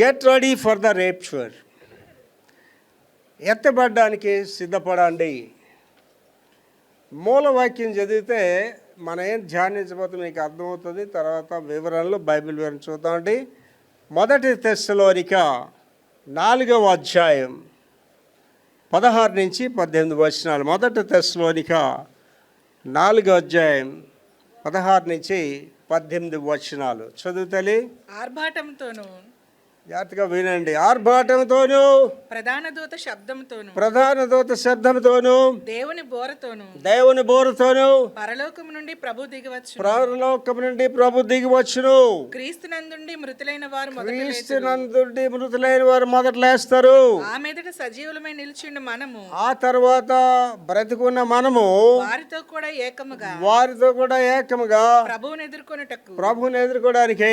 Get ready for the rapture. ఎత్తబడ్డానికి సిద్ధపడండి. మూలవాక్యం చదివితే మనం ఏం ధ్యానించబోతే మీకు అర్థమవుతుంది. తర్వాత వివరణలు బైబిల్ వివరణ చూద్దామండి. 1 తెస్సలోనిక 4వ అధ్యాయం 16 నుంచి 18 వచనాలు. 1 తెస్సలోనిక 4వ అధ్యాయం 16 నుంచి 18 వచనాలు చదువుతలే. ఆర్భాటంతోను, జాగ్రత్తగా వినండి. ఆర్భాటంతోను, ప్రధాన దూత శబ్దంతోను, దేవుని బోరతోను పరలోకము నుండి ప్రభు దిగివచ్చును. క్రీస్తునందుండి మృతులైన వారు మొదట లేస్తారు. ఆ మీదట సజీవులమై నిలిచిండు మనము, ఆ తర్వాత బ్రతికున్న మనము వారితో కూడా ఏకముగా ప్రభువుని ఎదుర్కోవడానికి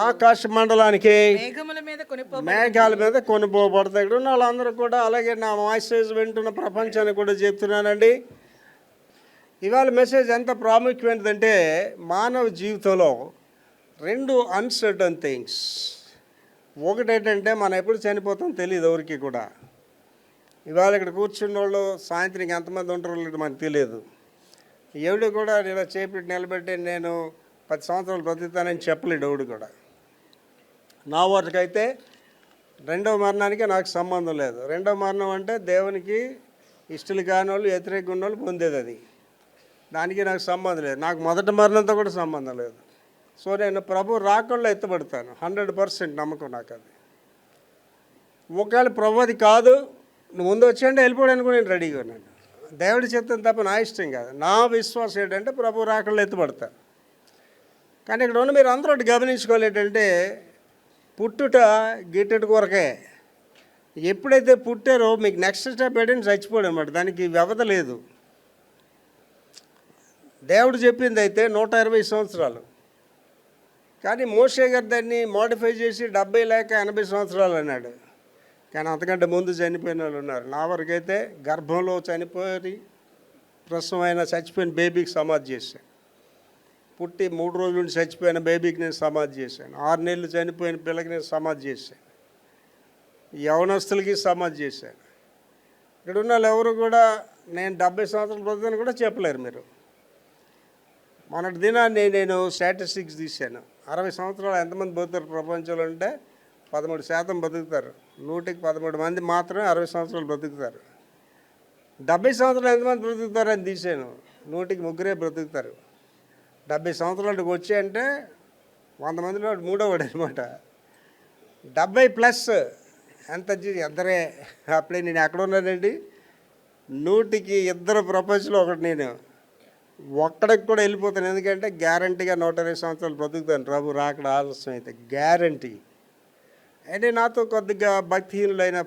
ఆకాశ మండలానికి మేఘాల మీద కొనిపోబడతాయి. ఇక్కడ ఉన్న వాళ్ళందరూ కూడా, అలాగే నా మెసేజ్ వింటున్న ప్రపంచాన్ని కూడా చెప్తున్నానండి. ఇవాళ మెసేజ్ ఎంత ప్రాముఖ్యమైనదంటే, మానవ జీవితంలో 2 అన్సర్టన్ థింగ్స్. ఒకటి ఏంటంటే, మనం ఎప్పుడు చనిపోతాం తెలియదు ఎవరికి కూడా. ఇవాళ ఇక్కడ కూర్చున్న వాళ్ళు సాయంత్రం ఎంతమంది ఉంటారో మనకు తెలియదు. ఎవడు కూడా ఇలా చేపట్టి నిలబెట్టి నేను 10 సంవత్సరాలు బ్రతుకుతానని చెప్పలేడు ఎవడు కూడా. నా వరకైతే రెండవ మరణానికి నాకు సంబంధం లేదు. రెండవ మరణం అంటే దేవునికి ఇష్టలు కాని వాళ్ళు, వ్యతిరేక ఉన్న వాళ్ళు పొందేది. అది దానికి నాకు సంబంధం లేదు. నాకు మొదటి మరణంతో కూడా సంబంధం లేదు. సో నేను ప్రభు రాకుండా ఎత్తబడతాను. 100% నమ్మకం నాకు. అది ఒకవేళ ప్రభు అది కాదు, నువ్వు ముందు వచ్చాయంటే వెళ్ళిపోవడానికి కూడా నేను రెడీగా ఉన్నాను. దేవుడి చెప్తాను తప్ప నా ఇష్టం కాదు. నా విశ్వాసం ఏంటంటే ప్రభు రాకుండా ఎత్తబడతాను. కానీ ఇక్కడ ఉన్న మీరు అందరూ ఒకటి గమనించుకోవాలి. ఏంటంటే, పుట్టుట గిట్టెట కొరకే. ఎప్పుడైతే పుట్టారో మీకు నెక్స్ట్ స్టెప్ ఏంటంటే చచ్చిపోవడం అన్నమాట. దానికి వ్యవధి లేదు. దేవుడు చెప్పింది అయితే 120 సంవత్సరాలు. కానీ మోషే గారు దాన్ని మోడిఫై చేసి 70 లేక 80 సంవత్సరాలు అన్నాడు. కానీ అంతకంటే ముందు చనిపోయిన వాళ్ళు ఉన్నారు. నా వరకైతే గర్భంలో చనిపోయి ప్రసవమైన చచ్చిపోయిన బేబీకి సమాధి చేశాను. పుట్టి 3 రోజుల నుండి చచ్చిపోయిన బేబీకి నేను సమాధి చేశాను. 6 నెలలు చనిపోయిన పిల్లకి నేను సమాధి చేశాను. యవనస్తులకి సమాధి చేశాను. ఇక్కడ ఉన్న వాళ్ళు ఎవరు కూడా నేను 70 సంవత్సరాలు బ్రతుకుని కూడా చెప్పలేరు మీరు. మొన్నటి దినాన్ని నేను స్టాటిస్టిక్స్ తీశాను. 60 సంవత్సరాలు ఎంతమంది బతుకుతారు ప్రపంచంలో అంటే 13% బతుకుతారు. 100కి 13 మంది మాత్రమే 60 సంవత్సరాలు బ్రతుకుతారు. 70 సంవత్సరాలు ఎంతమంది బ్రతుకుతారు అని తీశాను. 100కి 3 బ్రతుకుతారు. 70 సంవత్సరాలకు వచ్చాయంటే 100 మందిలో 3వ అనమాట. 70+ ఎంత ఇద్దరే. అప్పుడే నేను ఎక్కడ ఉన్నానండి, 100కి 2 ప్రపంచంలో ఒకటి. నేను ఒక్కడికి కూడా వెళ్ళిపోతాను. ఎందుకంటే గ్యారంటీగా 120 సంవత్సరాలు బ్రతుకుతాను ప్రభు రాకడ ఆలస్యం అయితే, గ్యారంటీ. అంటే నాతో కొద్దిగా భక్తిహీనులైన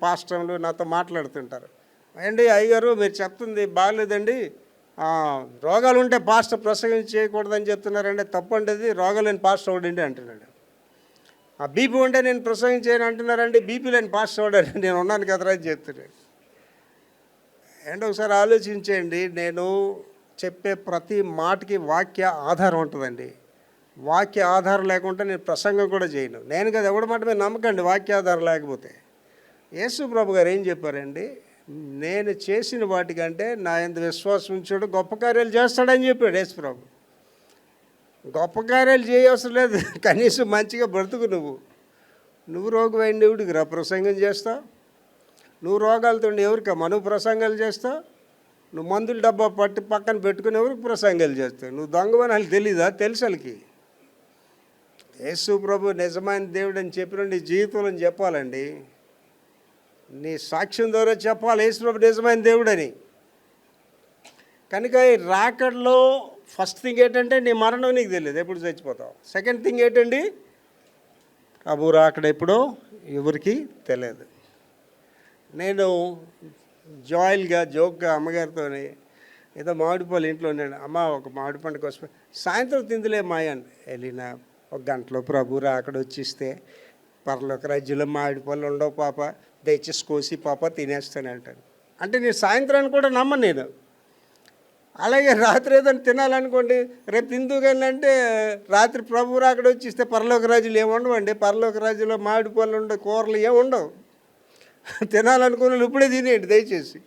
పాస్టర్లు నాతో మాట్లాడుతుంటారు. అండి అయ్యగారు మీరు చెప్తుంది బాగలేదండి, రోగాలు ఉంటే పాస్టర్ ప్రసంగం చేయకూడదని చెప్తున్నారంటే తప్పండి. అది రోగాలు లేని పాస్టర్ అవడండి అంటున్నాడు. బీపీ ఉంటే నేను ప్రసంగం చేయను అంటున్నారండి, బీపీ లేని పాస్టర్ అవడండి నేను ఉన్నాను కదరా అని చెప్తున్నాడు. అండ్ ఒకసారి ఆలోచించేయండి, నేను చెప్పే ప్రతి మాటకి వాక్య ఆధారం ఉంటుందండి. వాక్య ఆధారం లేకుంటే నేను ప్రసంగం కూడా చేయను. నేను కదా ఎవడ మాట మీద నమ్మకండి వాక్య ఆధారం లేకపోతే. యేసు ప్రభు గారు ఏం చెప్పారండి, నేను చేసిన వాటికంటే నా యందు విశ్వాసం ఉంచాడు గొప్ప కార్యాలు చేస్తాడని చెప్పాడు యేసు ప్రభు. గొప్ప కార్యాలు చేయవసరం లేదు, కనీసం మంచిగా బ్రతుకు. నువ్వు రోగమైన దేవుడికి రా ప్రసంగం చేస్తావు. నువ్వు రోగాలతో ఎవరికమ్మా నువ్వు ప్రసంగాలు చేస్తావు. నువ్వు మందుల డబ్బా పట్టి పక్కన పెట్టుకుని ఎవరికి ప్రసంగాలు చేస్తావు. నువ్వు దొంగవని వాళ్ళకి తెలీదా? తెలుసు వాళ్ళకి. యేసు ప్రభు నిజమైన దేవుడు అని చెప్పిన నీ జీవితంలో చెప్పాలండి. నీ సాక్ష్యం ద్వారా చెప్పాలి యేసు ప్రభు నిజమైన దేవుడని. కనుక ఈ రాకడలో ఫస్ట్ థింగ్ ఏంటంటే నీ మరణం నీకు తెలియదు, ఎప్పుడు చచ్చిపోతావు. సెకండ్ థింగ్ ఏంటండి, ప్రభు రాకడ ఎప్పుడో ఎవరికి తెలియదు. నేను జోక్గా అమ్మగారితో ఏదో మామిడిపళ్ళు ఇంట్లో ఉన్నాడు. అమ్మ ఒక మామిడి పండు కోసం సాయంత్రం తిందులే మాయని వెళ్ళిన 1 గంటలో ప్రభు రాకడ వచ్చిస్తే పరలోక రాజ్యంలో మామిడిపళ్ళు ఉండవు పాప, దయచేసి కోసి పాప తినేస్తాను అంటాను. అంటే నేను సాయంత్రాన్ని కూడా నమ్మను. నేను అలాగే రాత్రి ఏదైనా తినాలనుకోండి, రేపు తిందుగాని అంటే రాత్రి ప్రభు రాకడ వచ్చి ఇస్తే పరలోక రాజులు ఏముండవండి. పరలోక రాజులో మామిడి పళ్ళు ఉండవు, కూరలు ఏముండవు. తినాలనుకున్న వాళ్ళు ఇప్పుడే తినేయండి దయచేసి.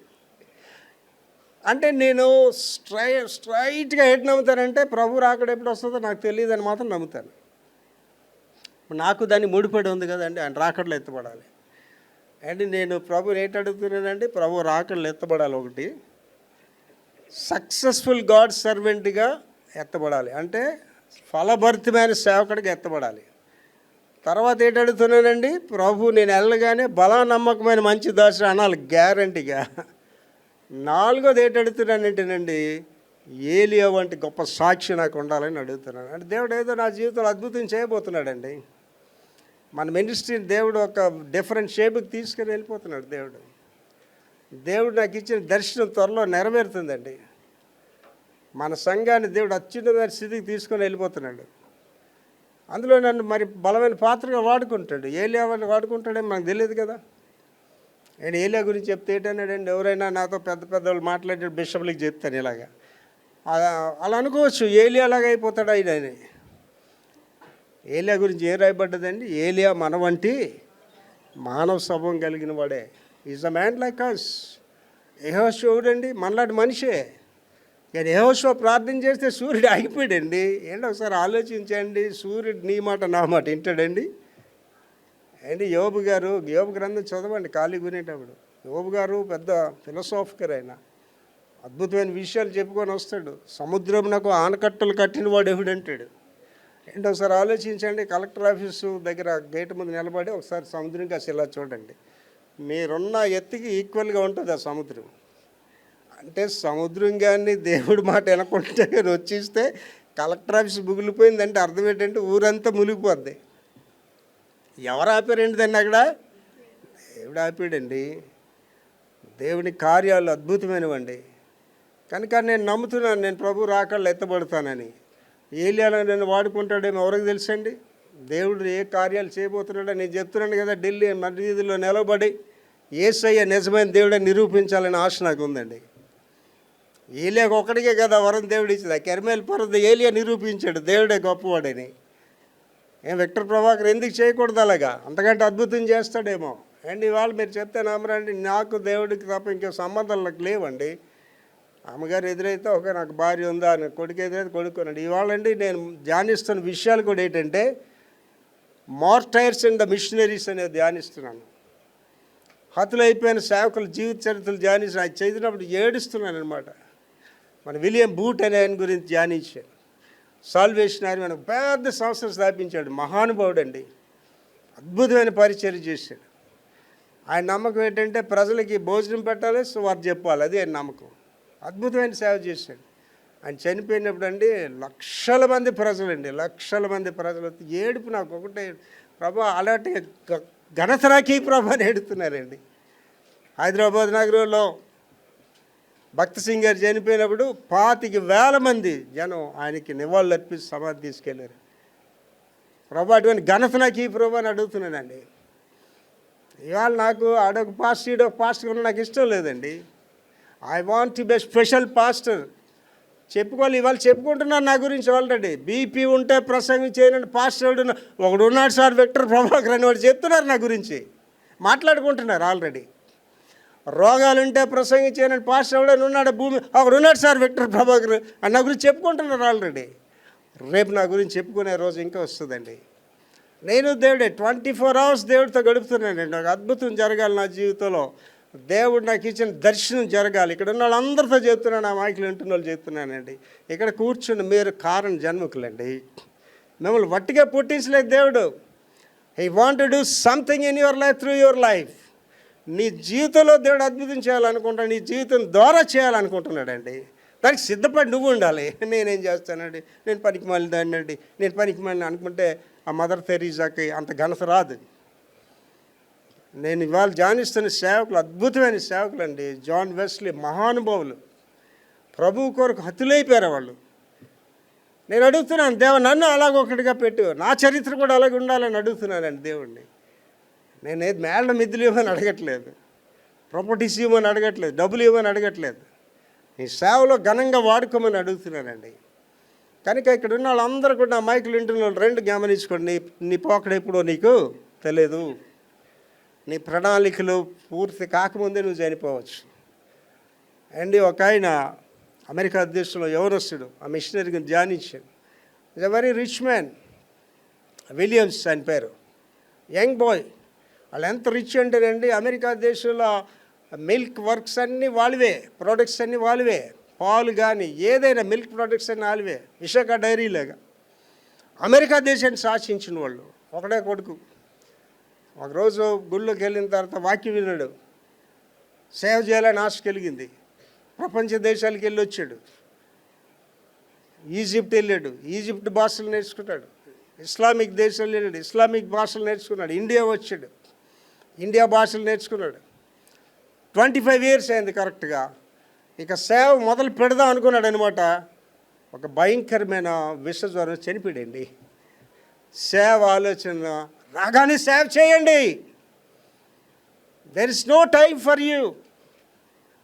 అంటే నేను స్ట్రైట్గా ఏంటి నమ్ముతానంటే ప్రభు రాకడ ఎప్పుడు వస్తుందో నాకు తెలియదు అని మాత్రం నమ్ముతాను. నాకు దాన్ని ముడిపడి ఉంది కదండి, ఆయన రాకడలో ఎత్తబడాలి. అండ్ నేను ప్రభుని ఏంటి అడుగుతున్నానండి, ప్రభు రాకడలో ఎత్తబడాలి. ఒకటి, సక్సెస్ఫుల్ గాడ్ సర్వెంట్గా ఎత్తబడాలి, అంటే ఫలభరితమైన సేవకుడిగా ఎత్తబడాలి. తర్వాత ఏంటి అడుగుతున్నానండి, ప్రభు నేను వెళ్ళగానే బలా నమ్మకమైన మంచి దాసుడు అనాలి గ్యారంటీగా. నాలుగోది ఏంటి అడుగుతున్నానంటేనండి, ఏలియా వంటి గొప్ప సాక్షి నాకు ఉండాలని అడుగుతున్నాను. అంటే దేవుడు ఏదో నా జీవితంలో అద్భుతం చేయబోతున్నాడండి. మన మినిస్ట్రీని దేవుడు ఒక డిఫరెంట్ షేప్కి తీసుకుని వెళ్ళిపోతున్నాడు. దేవుడు నాకు ఇచ్చిన దర్శనం త్వరలో నెరవేరుతుందండి. మన సంఘాన్ని దేవుడు అత్యున్నతమైన స్థితికి తీసుకొని వెళ్ళిపోతున్నాడు. అందులో నన్ను మరి బలమైన పాత్రగా వాడుకుంటాడు. ఏలియాని వాడుకుంటాడేమో మనకు తెలియదు కదా. నేను ఏలియా గురించి చెప్తే ఏంటన్నాడండి, ఎవరైనా నాతో పెద్ద పెద్దవాళ్ళు మాట్లాడే బిషప్లకి చెప్తాను ఇలాగా. అలా అనుకోవచ్చు, ఏలియాలాగా అయిపోతాడు ఆయన. ఏలియా గురించి ఏం రాయబడ్డదండి, ఏలియా మన వంటి మానవ స్వభావం కలిగిన వాడే. Is a man like us. యెహోషువుడండి మనలాంటి మనిషే. కానీ యెహోషువ ప్రార్థన చేస్తే సూర్యుడు ఆగిపోయాడండి. ఏంటి ఒకసారి ఆలోచించండి, సూర్యుడు నీ మాట నా మాట వింటాడండి. అండి యోబు గ్రంథం చదవండి ఖాళీ కొనేటప్పుడు. యోబు గారు పెద్ద ఫిలసాఫికర్, ఆయన అద్భుతమైన విషయాలు చెప్పుకొని వస్తాడు. సముద్రమునకు ఆనకట్టలు కట్టిన వాడు ఎవడంటాడు. ఏంటి ఒకసారి ఆలోచించండి, కలెక్టర్ ఆఫీసు దగ్గర గేటు ముందు నిలబడి ఒకసారి సముద్రం కాసి ఇలా చూడండి. మీరున్న ఎత్తుకి ఈక్వల్గా ఉంటుంది ఆ సముద్రం. అంటే సముద్రం కానీ దేవుడి మాట వినకుంటే కానీ వచ్చిస్తే కలెక్టర్ ఆఫీస్ ముగిలిపోయిందంటే అర్థం ఏంటంటే ఊరంతా మునిగిపోద్ది. ఎవరు ఆపారండి దాన్ని అక్కడ? దేవుడు ఆపాడండి. దేవుని కార్యాలు అద్భుతమైనవండి. కనుక నేను నమ్ముతున్నాను, నేను ప్రభు రాకళ్ళు ఎత్తబడతానని. ఏలియాలో నేను వాడుకుంటాడేమో ఎవరికి తెలుసండి. దేవుడు ఏ కార్యాలు చేయబోతున్నాడో నేను చెప్తున్నాను కదా. ఢిల్లీ మధ్యలో నిలబడి యేసయ్య నిజమైన దేవుడని నిరూపించాలని ఆశ నాకు ఉందండి. ఏలియాకు ఒక్కడికే కదా వరం దేవుడు ఇచ్చింది. ఆ కెర్మేల్ పర్వతం ఏలియా నిరూపించాడు దేవుడే గొప్పవాడని. విక్టర్ ప్రభాకర్ ఎందుకు చేయకూడదు అలాగా? అంతకంటే అద్భుతం చేస్తాడేమో. అండ్ ఇవాళ మీరు చెప్తే నమ్మరండి, నాకు దేవుడికి తప్ప ఇంకో సంబంధాలు నాకు లేవండి. అమ్మగారు ఎదురైతే ఒక నాకు భార్య ఉందా అని, కొడుకు ఎదురైతే కొడుకున్నాడు. ఇవాళ అండి నేను ధ్యానిస్తున్న విషయాలు కూడా ఏంటంటే మార్టైర్స్ అండ్ ద మిషనరీస్ అనేది ధ్యానిస్తున్నాను. హతులైపోయిన సేవకుల జీవిత చరిత్రలు ధ్యానించిన అది చదివినప్పుడు ఏడుస్తున్నాను అనమాట. మన విలియం బూట్ అనే ఆయన గురించి ధ్యానించాను. సాల్వేషన్ ఆర్మీ మనకు పెద్ద సంస్థ స్థాపించాడు, మహానుభావుడు అండి. అద్భుతమైన పరిచర్య చేశాడు. ఆయన నమ్మకం ఏంటంటే ప్రజలకి భోజనం పెట్టాలి, సువార్త చెప్పాలి, అది ఆయన నమ్మకం. అద్భుతమైన సేవ చేశాడు. ఆయన చనిపోయినప్పుడు అండి లక్షల మంది ప్రజలు ఏడుపు. నాకు ఒకటే, ప్రభా అలాంటి ఘనత నాకీ ప్రభా అని ఎడుతున్నారండి. హైదరాబాద్ నగరంలో భక్త సింగ్ గారు చనిపోయినప్పుడు 25,000 మంది జనం ఆయనకి నివాళులు అర్పించి సమాధి తీసుకెళ్ళారు. ప్రభా అటువంటి ఘనత నాకు ఈ ప్రభా అని అడుగుతున్నానండి. ఇవాళ నాకు ఆడొక పాస్టర్ ఈడొక పాస్టర్ కూడా నాకు ఇష్టం లేదండి. I want to be special pastor. చెప్పుకోవాలి, ఇవాళ చెప్పుకుంటున్నాను నా గురించి ఆల్రెడీ. బీపీ ఉంటే ప్రసంగం చేయనండి పాస్టర్ ఒకడు ఉన్నాడు సార్ విక్టర్ ప్రభాకర్ అని వాడు చెప్తున్నారు నా గురించి, మాట్లాడుకుంటున్నారు ఆల్రెడీ. రోగాలుంటే ప్రసంగం చేయనండి పాస్టర్ ఎవడని ఉన్నాడు భూమి ఒకడు ఉన్నాడు సార్ విక్టర్ ప్రభాకర్ అని నా గురించి చెప్పుకుంటున్నారు ఆల్రెడీ. రేపు నా గురించి చెప్పుకునే రోజు ఇంకా వస్తుందండి. నేను దేవుడే 24 hours దేవుడితో గడుపుతున్నానండి. నాకు అద్భుతం జరగాలి నా జీవితంలో. దేవుడు నాకు ఇచ్చిన దర్శనం జరగాలి. ఇక్కడ ఉన్న వాళ్ళందరితో చెప్తున్నాను, ఆ మైకులు వింటున్న వాళ్ళు చెప్తున్నానండి. ఇక్కడ కూర్చుని మీరు కారణ జన్మకులండి. మిమ్మల్ని వట్టిగా పుట్టించలేదు దేవుడు. He want to do something in your life through your life. నీ జీవితంలో దేవుడు అద్భుతం చేయాలనుకుంటాడు, నీ జీవితం ద్వారా చేయాలనుకుంటున్నాడండి. దానికి సిద్ధపడి నువ్వు ఉండాలి. నేనేం చేస్తానండి, నేను పనికి మాలిన దాన్నండి, నేను పనికి మాలిన అనుకుంటే ఆ మదర్ తెరీసాకి అంత ఘనత రాదు. నేను ఇవాళ ధ్యానిస్తున్న సేవకులు అద్భుతమైన సేవకులు అండి. జాన్ వెస్లీ మహానుభావులు, ప్రభువు కొరకు హతులైపోయారు వాళ్ళు. నేను అడుగుతున్నాను, దేవ నన్ను అలాగొకటిగా పెట్టు, నా చరిత్ర కూడా అలాగే ఉండాలని అడుగుతున్నానండి దేవుడిని. నేనేది మేళ్ళ మిద్దులు ఇవ్వమని అడగట్లేదు, ప్రాపర్టీస్ ఇవ్వమని అడగట్లేదు, డబ్బులు ఇవ్వమని అడగట్లేదు. నీ సేవలో ఘనంగా వాడుకోమని అడుగుతున్నానండి. కనుక ఇక్కడ ఉన్న వాళ్ళందరూ కూడా నా మైకులు వింటున్న వాళ్ళు రెండు గమనించుకోండి. నీ పోకడ ఎప్పుడో నీకు తెలియదు. నీ ప్రణాళికలు పూర్తి కాకముందే నువ్వు చనిపోవచ్చు. అండి ఒక ఆయన అమెరికా దేశంలో యవనస్తుడు, ఆ మిషనరీని ధ్యానించాడు. Is a very rich man, Williams ఆయన పేరు, యంగ్ బాయ్. వాళ్ళు ఎంత రిచ్ అంటేనండి, అమెరికా దేశంలో మిల్క్ వర్క్స్ అన్నీ వాళ్ళవే, ప్రోడక్ట్స్ అన్నీ వాళ్ళవే, పాలు కానీ ఏదైనా మిల్క్ ప్రోడక్ట్స్ అన్నీ వాళ్ళవే, విశాఖ డైరీలాగా అమెరికా దేశాన్ని శాసించిన వాళ్ళు. ఒకడే కొడుకు. ఒకరోజు గుళ్ళోకి వెళ్ళిన తర్వాత వాక్యం విన్నాడు, సేవ చేయాలని ఆశ కలిగింది. ప్రపంచ దేశాలకు వెళ్ళి వచ్చాడు. ఈజిప్ట్ వెళ్ళాడు, ఈజిప్ట్ భాషలు నేర్చుకున్నాడు. ఇస్లామిక్ దేశాలు వెళ్ళాడు, ఇస్లామిక్ భాషలు నేర్చుకున్నాడు. ఇండియా వచ్చాడు, ఇండియా భాషలు నేర్చుకున్నాడు. 25 years అయింది కరెక్ట్గా. ఇక సేవ మొదలు పెడదాం అనుకున్నాడు అనమాట. ఒక భయంకరమైన విషజ్వరం చనిపోయాడండి. సేవ ఆలోచన రాగానే సేవ చేయండి. There is no time for you.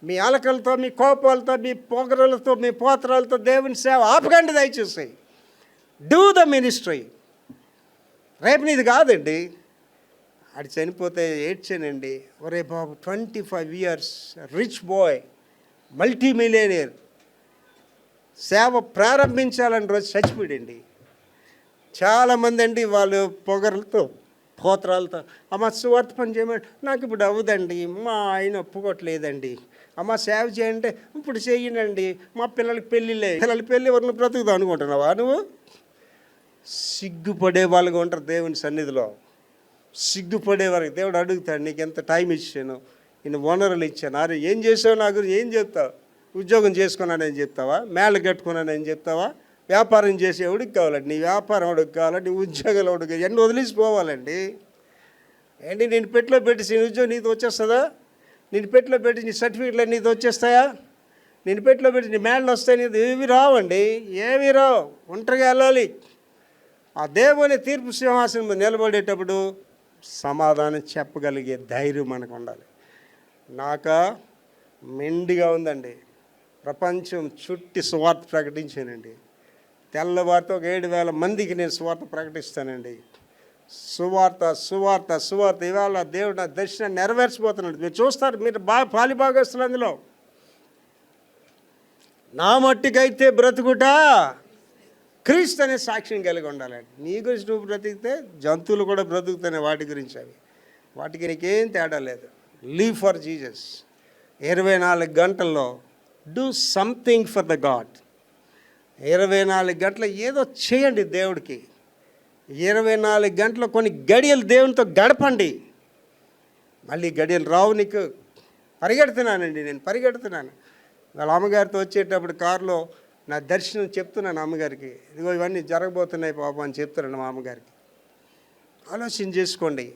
మీ అలకలతో, మీ కోపాలతో, మీ పొగరలతో, మీ పోత్రాలతో దేవుని సేవ ఆపకండి దయచేసి. Do the ministry. రేపు నీది కాదండి. అది చనిపోతే ఏడ్చానండి. ఒరే బాబు, 25 years, rich boy, multi millionaire, సేవ ప్రారంభించాలని రోజు చచ్చిపోయాడండి. చాలామంది అండి వాళ్ళు పొగరలతో, పోత్రాలతో, అమ్మ సువార్త పని చేయమంటే నాకు ఇప్పుడు అవ్వదండి, మా ఆయన ఒప్పుకోవట్లేదండి, అమ్మ సేవ చేయంటే ఇప్పుడు చెయ్యనండి, మా పిల్లలకి పెళ్ళిళ్ళే, పిల్లల పెళ్ళి ఎవరిని బ్రతుకుదాం అనుకుంటున్నావా నువ్వు? సిగ్గుపడే వాళ్ళగా ఉంటారు దేవుని సన్నిధిలో. సిగ్గుపడే వారికి దేవుడు అడుగుతాడు, నీకు ఎంత టైం ఇచ్చాను, నేను వనరులు ఇచ్చాను, అరే ఏం చేసావు నా గురించి ఏం చెప్తావు? ఉద్యోగం చేసుకున్నానని చెప్తావా? మేళ కట్టుకున్నానని చెప్తావా? వ్యాపారం చేసి ఎవడికి కావాలండి? నీ వ్యాపారం ఎవడికి కావాలండి? నీ ఉద్యోగాలు ఎవడికి? ఎన్ని వదిలేసిపోవాలండి? ఏంటి నేను పెట్టిలో పెట్టి నీ ఉద్యోగం నీతో వచ్చేస్తుందా? నేను పెట్టిలో పెట్టి నీ సర్టిఫికెట్లు నీతో వచ్చేస్తాయా? నేను పెట్టిలో పెట్టి నీ మేళలు వస్తాయి, నీది ఏవి రావండి, ఏవి రావు. ఒంటరిగా వెళ్ళాలి. ఆ దేవుని తీర్పు సింహాసనం మీద నిలబడేటప్పుడు సమాధానం చెప్పగలిగే ధైర్యం మనకు ఉండాలి. నాకు మెండిగా ఉందండి. ప్రపంచం చుట్టి సువార్త ప్రకటించానండి. తెల్లవారితో ఒక 7,000 మందికి నేను సువార్త ప్రకటిస్తానండి. సువార్త సువార్త సువార్త. ఇవాళ దేవుడు నా దర్శనాన్ని నెరవేర్చిపోతున్నాడు. మీరు చూస్తారు, మీరు బాగా పాలిభాగస్తులు అందులో. నా మట్టికైతే బ్రతుకుట క్రీస్తు అనే సాక్ష్యం కలిగి ఉండాలండి. నీ గురించి నువ్వు బ్రతికితే జంతువులు కూడా బ్రతుకుతాయి వాటి గురించి. అవి వాటికి నీకేం తేడా లేదు. Live for Jesus. 24 గంటల్లో do something for the God. 24 గంటలు ఏదో చేయండి దేవుడికి. 24 గంటలు కొన్ని గడియలు దేవునితో గడపండి. మళ్ళీ గడియలు రావు నీకు. పరిగెడుతున్నానండి, నేను పరిగెడుతున్నాను. వాళ్ళ అమ్మగారితో వచ్చేటప్పుడు కారులో నా దర్శనం చెప్తున్నాను అమ్మగారికి, ఇదిగో ఇవన్నీ జరగబోతున్నాయి పాపం అని చెప్తున్నాను మా అమ్మగారికి. ఆలోచన చేసుకోండి.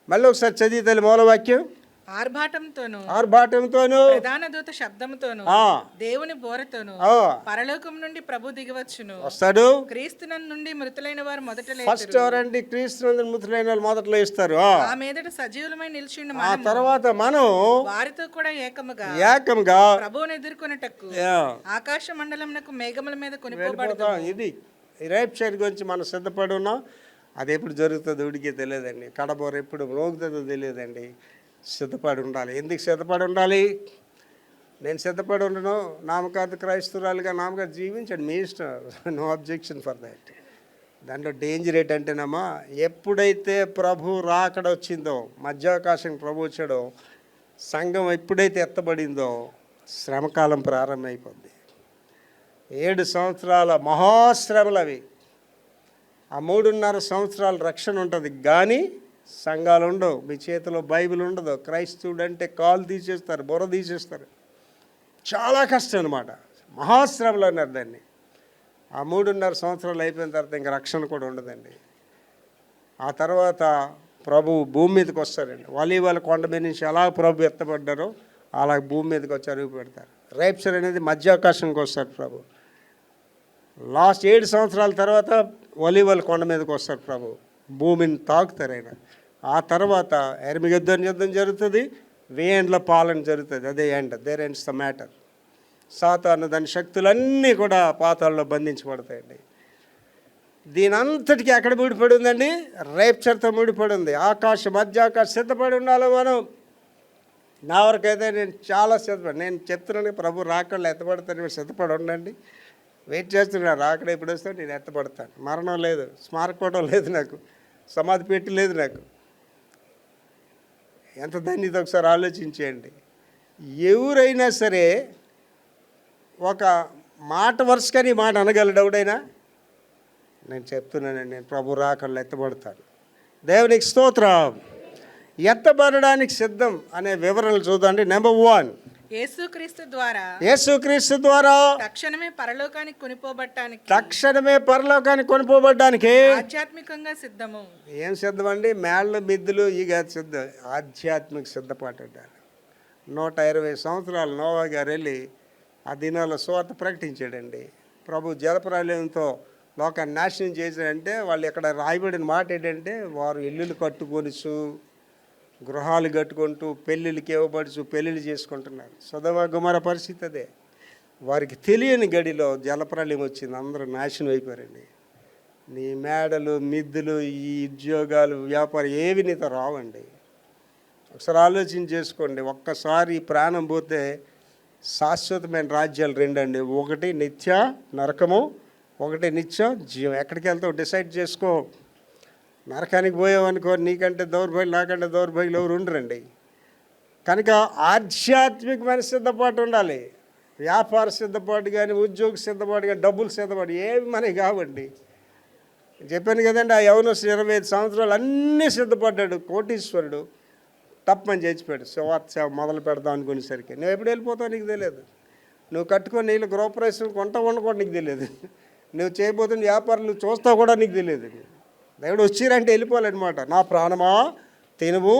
మళ్ళీ ఒకసారి చదివి తల్లి మూలవాక్యం. ఆర్భాటంతోను ప్రధాన దూత శబ్దముతోను దేవుని బోరతోను పరలోకం నుండి ప్రభు దిగవచ్చును. వస్తాడు. క్రీస్తునందు నుండి మృతులైన వారు మొదట ఫస్ట్ ఎవరండి? క్రీస్తునందు మృతులైన వాళ్ళు మొదట్లో ఇస్తారు. ఆ మీదట సజీవులమై నిలిచిండు. ఆ తర్వాత మనం వారితో కూడా ఏకముగా ప్రభువుని ఎదుర్కొనుటకు ఆకాశ మండలమునకు మేఘముల మీద కొనిపోబడతాం. ఇది రేప్చర్ గురించి మనం సిద్ధపడి ఉన్నాం. అది ఎప్పుడు జరుగుతుందో ఉడికే తెలియదండి. కడబోర ఎప్పుడు మోగుతుందో తెలియదండి. సిద్ధపడి ఉండాలి. ఎందుకు సిద్ధపడి ఉండాలి? నేను సిద్ధపడి ఉండను. నామకార్థ క్రైస్తవురాలుగా నామకార్థ జీవించండి, మీ ఇష్టం. No objection for that. దాంట్లో డేంజర్ ఏంటంటేనమ్మా, ఎప్పుడైతే ప్రభు రాకడ వచ్చిందో, మధ్యావకాశం ప్రభు వచ్చాడో, సంఘం ఎప్పుడైతే ఎత్తబడిందో శ్రమకాలం ప్రారంభమైపోద్ది. 7 సంవత్సరాల మహాశ్రమలు అవి. ఆ 3.5 సంవత్సరాల రక్షణ ఉంటుంది, కానీ సంఘాలు ఉండవు, మీ చేతిలో బైబిల్ ఉండదు. క్రైస్తవుడు అంటే కాలు తీసేస్తారు, బుర్ర తీసేస్తారు. చాలా కష్టం అనమాట. మహాశ్రమలు అన్నారు దాన్ని. ఆ 3.5 సంవత్సరాలు అయిపోయిన తర్వాత ఇంకా రక్షణ కూడా ఉండదండి. ఆ తర్వాత ప్రభు భూమి మీదకి వస్తారండి. వాళ్ళ కొండ మీద నుంచి ఎలా ప్రభు ఎత్తపడ్డారో అలా భూమి మీదకి వచ్చి అరుగు పెడతారు. రేప్చర్ అనేది మధ్యాకాశంకి వస్తారు ప్రభు. లాస్ట్ 7 సంవత్సరాల తర్వాత ఒలీవల కొండ మీదకి వస్తారు ప్రభు. భూమిని తాకుతారు ఆయన. ఆ తర్వాత ఎర్మిగద్దోని యుద్ధం జరుగుతుంది, 1000 ఏళ్ల పాలన జరుగుతుంది. అదే end, there ends the matter. సాతాను దాని శక్తులన్నీ కూడా పాతాళంలో బంధించబడతాయండి. దీని అంతటికి ఎక్కడ ముడిపడి ఉందండి? రేప్చర్తో ముడిపడి ఉంది. ఆకాశం మధ్యాకాశం సిద్ధపడి ఉండాలి మనం. నా వరకైతే నేను చాలా సిద్ధపడి, నేను చెప్తున్నాను ప్రభు రాకళ్ళు ఎత్తపడతాను, మీరు సిద్ధపడి ఉండండి. వెయిట్ చేస్తున్నాను, రాకడ ఎప్పుడు వస్తే నేను ఎత్తపడతాను. మరణం లేదు, స్మారకపటం లేదు, నాకు సమాధి పెట్టి లేదు. నాకు ఎంత ధన్యత ఒకసారి ఆలోచించేయండి. ఎవరైనా సరే ఒక మాట వరుసకని మాట అనగలడు ఎవడైనా? నేను చెప్తున్నానండి, నేను ప్రభు రాకళ్ళు ఎత్తబడతాను. దేవునికి స్తోత్రం. ఎత్తబడడానికి సిద్ధం అనే వివరణలు చూద్దండి. నెంబర్ 1, యేసుక్రీస్తు ద్వారా తక్షణమే పరలోకానికి కొనిపోబడ్డానికి ఆధ్యాత్మికంగా సిద్ధము. ఏం సిద్ధం అండి? మేళ్ళ మిద్దులు ఇక సిద్ధం. ఆధ్యాత్మిక సిద్ధపాటు అంటారు. 120 సంవత్సరాలు నోవా గారు వెళ్ళి ఆ దినాల్లో సువార్త ప్రకటించాడండి. ప్రభు జలప్రలయంతో లోకాన్ని నాశనం చేశాడంటే వాళ్ళు ఇక్కడ రాయబడిన మాట ఏంటంటే, వారు ఇల్లులు కట్టుకొనిచు, గృహాలు కట్టుకుంటూ, పెళ్ళిళ్ళకి ఇవ్వబడుచు పెళ్ళిళ్ళు చేసుకుంటున్నారు. సొదొమ గొమొర్రా పరిస్థితి అదే. వారికి తెలియని గడిలో జలప్రలయం వచ్చింది, అందరూ నాశనం అయిపోయారండి. నీ మేడలు, మిద్దులు, ఈ ఉద్యోగాలు, వ్యాపారం ఏవి నీతో రావండి. ఒకసారి ఆలోచన చేసుకోండి. ఒక్కసారి ప్రాణం పోతే శాశ్వతమైన రాజ్యాలు 2 అండి. ఒకటి నిత్య నరకము, ఒకటి నిత్య జీవం. ఎక్కడికి వెళ్తావు డిసైడ్ చేసుకో. నరకానికి పోయావనుకో, నీకంటే దౌర్భాగ్యులు, నాకంటే దౌర్భాగ్యులు ఎవరు ఉండరండి. కనుక ఆధ్యాత్మికమైన సిద్ధపాటు ఉండాలి. వ్యాపార సిద్ధపాటు కానీ, ఉద్యోగ సిద్ధపాటు కానీ, డబ్బులు సిద్ధపాటు ఏవి మనకి కావండి. చెప్పాను కదండి, ఆ యవనస్తుడు 25 సంవత్సరాలు అన్నీ సిద్ధపడ్డాడు. కోటీశ్వరుడు తప్పని చచ్చిపోయాడు. సేవ మొదలు పెడదాం అనుకునేసరికి నువ్వు ఎప్పుడు వెళ్ళిపోతావు నీకు తెలియదు. నువ్వు కట్టుకొని నీళ్ళు గృహప్రవేశం కొంట ఉండకూడదు నీకు తెలియదు. నువ్వు చేయబోతున్న వ్యాపారం నువ్వు చూస్తావు కూడా నీకు తెలియదు. దేవుడు వచ్చిరంటే వెళ్ళిపోవాలన్నమాట. నా ప్రాణమా తినుము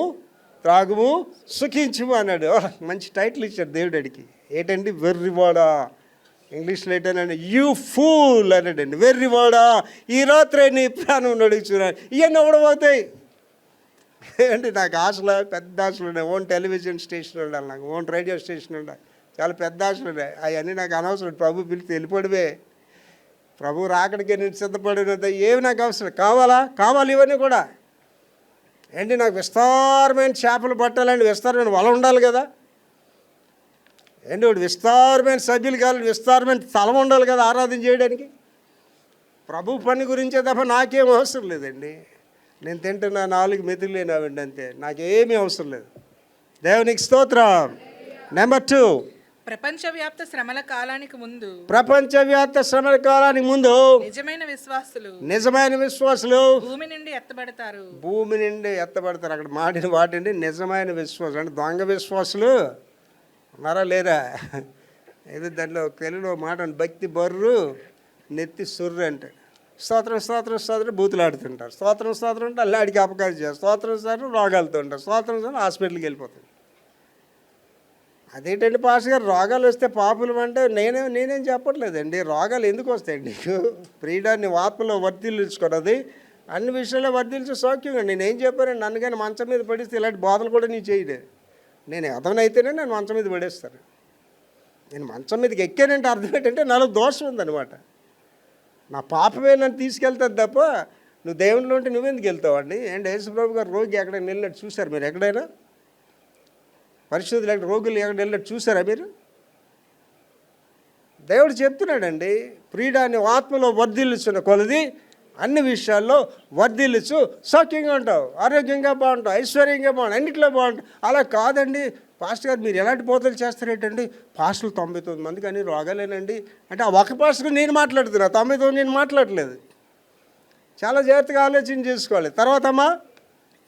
త్రాగుము సుఖించుము అన్నాడు. మంచి టైటిల్ ఇచ్చాడు దేవుడు అడిగి. ఏంటండి? వెర్రివాడా. ఇంగ్లీష్లో ఏంటంటే యూ ఫూల్ అన్నాడండి. వెర్రివాడా, ఈ రాత్రే నీ ప్రాణం నడుచున్నాను. ఇవన్నీ ఎవడబోతాయి అంటే నాకు ఆశలు, పెద్ద ఆశలు ఉన్నాయి. ఓన్ టెలివిజన్ స్టేషన్ ఉండాలి, నాకు ఓన్ రేడియో స్టేషన్ ఉండాలి, చాలా పెద్ద ఆశలు ఉన్నాయి. అవన్నీ నాకు అనవసరం. ప్రభు పిలిచి వెళ్ళిపోవడమే. ప్రభు రాకడికే నేను సిద్ధపడినంత ఏమి నాకు అవసరం. కావాలి ఇవన్నీ కూడా. ఏంటి? నాకు విస్తారమైన చేపలు పట్టాలండి, విస్తారమైన వల ఉండాలి కదా. ఏంటి? వాడు విస్తారమైన సభ్యులు కావాలి, విస్తారమైన స్థలం ఉండాలి కదా ఆరాధన చేయడానికి. ప్రభు పని గురించే తప్ప నాకేం అవసరం లేదండి. నేను తింటున్నా 4 మెతులు లేనావండి, అంతే. నాకేమీ అవసరం లేదు. దేవునికి స్తోత్రం. నెంబర్ 2, ప్రపంచవ్యాప్త శ్రమల కాలానికి ముందు నిజమైన విశ్వాసులు భూమి నుండి ఎత్తబడతారు. అక్కడ మాడిన వాటిని నిజమైన విశ్వాసం అంటే దొంగ విశ్వాసులు ఉన్నారా లేరా? ఏదో దాంట్లో తెలుగులో మాట భక్తి బర్రు నెత్తి సుర్రు అంటే స్తోత్రం బూతులు ఆడుతుంటారు. స్తోత్రం అంటే అల్లాడికి అపకారం చేస్తారు. స్తోత్రం రోగాలతో ఉంటారు. స్తోత్రం హాస్పిటల్కి వెళ్ళిపోతారు. అదేంటండి పాస్టర్ గారు, రోగాలు వస్తే పాపులం అంటే నేనేం చెప్పట్లేదండి. రోగాలు ఎందుకు వస్తాయండి నీకు? ప్రియుడాన్ని ఆత్మలో వర్ధిల్చుకున్నది అన్ని విషయాల్లో వర్ధిల్చే సౌఖ్యంగా. నేనేం చెప్పానండి? నన్ను కానీ మంచం మీద పడిస్తే ఇలాంటి బాధలు కూడా నీ చేయలే. నేను ఎదవనైతేనే నేను మంచం మీద పడేస్తాను. నేను మంచం మీదకి ఎక్కానంటే అర్థం ఏంటంటే నాలో దోషం ఉందన్నమాట. నా పాపమే నన్ను తీసుకెళ్తుంది తప్ప నువ్వు దేవునిలో ఉంటే నువ్వెందుకు వెళ్తావండి? ఏంటి యేసుప్రభు గారు రోగి ఎక్కడైనా వెళ్ళినట్టు చూశారు మీరు? ఎక్కడైనా పరిశుద్ధులు రోగులు ఎక్కడ వెళ్ళినట్టు చూసారా మీరు? దేవుడు చెప్తున్నాడండి, ప్రియుడాన్ని ఆత్మలో వర్ధిల్లుచున్న కొలది అన్ని విషయాల్లో వర్ధిల్లుచు సౌఖ్యంగా ఉంటావు, ఆరోగ్యంగా బాగుంటావు, ఐశ్వర్యంగా బాగుంటావు, అన్నింటిలో బాగుంటావు. అలా కాదండి పాస్టర్ గారు మీరు ఎలాంటి పోతలు చేస్తారేంటండి? పాస్టర్లు 99 మంది కానీ రోగాలేనండి అంటే ఆ ఒక పాస్టర్ నేను మాట్లాడుతున్నా, 99 నేను మాట్లాడలేదు. చాలా జాగ్రత్తగా ఆలోచన చేసుకోవాలి. తర్వాత అమ్మా,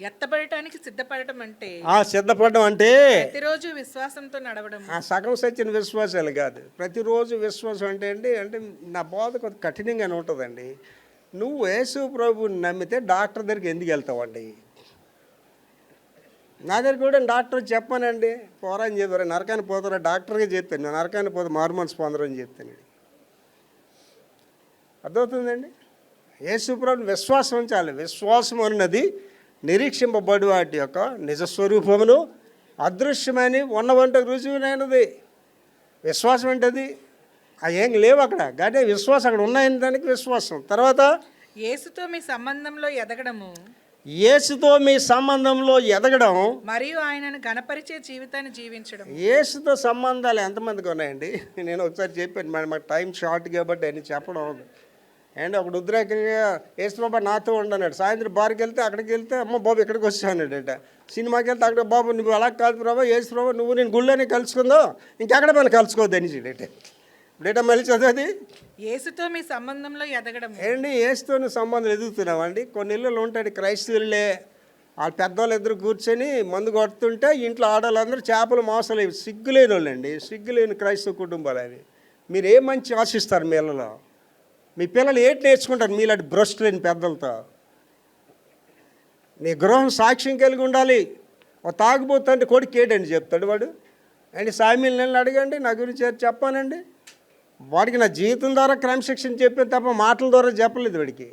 ఎత్తబడటానికి సిద్ధపడటం అంటే సిద్ధపడడం అంటే ప్రతిరోజు విశ్వాసంతో నడవడం. సగం సచ్చిన విశ్వాసాలు కాదు, ప్రతిరోజు విశ్వాసం అంటే నా బోధ కొంత కఠినంగానే ఉంటుందండి. నువ్వు యేసు ప్రభుని నమ్మితే డాక్టర్ దగ్గరికి ఎందుకు వెళ్తావండి? నా దగ్గర కూడా డాక్టర్ చెప్పానండి, పోరా అని చెప్పారు. నరకాన్ని పోతారా డాక్టర్గా చెప్తాను, నేను నరకాన్ని పోతే మారుమనసు పొందరని చెప్తాను. అర్థమవుతుందండి? యేసు ప్రభుని విశ్వాసం ఉంచాలి. విశ్వాసం అన్నది నిరీక్షింపబడి వాటి యొక్క నిజస్వరూపమును అదృశ్యమని ఉన్నవంట రుజువునైనది. విశ్వాసం ఏంటది? అవి ఏం లేవు అక్కడ, కానీ విశ్వాసం అక్కడ ఉన్నాయని దానికి విశ్వాసం. తర్వాత యేసుతో మీ సంబంధంలో ఎదగడము, యేసుతో మీ సంబంధంలో ఎదగడం, మరియు ఆయనను గణపరిచే జీవితాన్ని జీవించడం. యేసుతో సంబంధాలు ఎంతమందికి ఉన్నాయండి? నేను ఒకసారి చెప్పాను, మాకు టైం షార్ట్ కాబట్టి అని చెప్పడం అవదు. అండ్ ఒకడు ఉద్రేకంగా యేసు బాబా నాతో ఉండన్నాడు. సాయంత్రం బార్కి వెళ్తే అక్కడికి వెళ్తే అమ్మ బాబు ఇక్కడికి వచ్చానట. సినిమాకి వెళ్తే అక్కడ బాబు నువ్వు అలా కాదు ప్రభా, యేసు ప్రభా నువ్వు నేను గుళ్ళోనే కలుసుకుందాం, ఇంకెక్కడ మనం కలుసుకోవద్దు అని చెప్పేట. ఇప్పుడేటా మళ్ళీ చదివేది యేసుతో మీ సంబంధంలో ఎదగడం. ఏంటి యేసుతో సంబంధం ఎదుగుతున్నామండి? కొన్ని ఇళ్ళు ఉంటాడు క్రైస్తవులే, వాళ్ళ పెద్దవాళ్ళు ఇద్దరు కూర్చొని మందు కొడుతుంటే ఇంట్లో ఆడవాళ్ళందరూ చేపలు మోసలే, సిగ్గులేని వాళ్ళండి, సిగ్గులేని క్రైస్తవ కుటుంబాలు అవి. మీరు ఏం మంచి ఆశిస్తారు మీ పిల్లలు? మీ పిల్లలు ఏంటి నేర్చుకుంటారు మీలాంటి భ్రష్టు లేని పెద్దలతో? నీ గృహం సాక్ష్యం కలిగి ఉండాలి. ఒక తాగుబోతుంటే కొడుకు ఏటండి చెప్తాడు వాడు. అండి సామీలు నేను అడగండి, నా గురించి చెప్పానండి. వాడికి నా జీవితం ద్వారా క్రమశిక్షణ చెప్పాను తప్ప మాటల ద్వారా చెప్పలేదు వాడికి.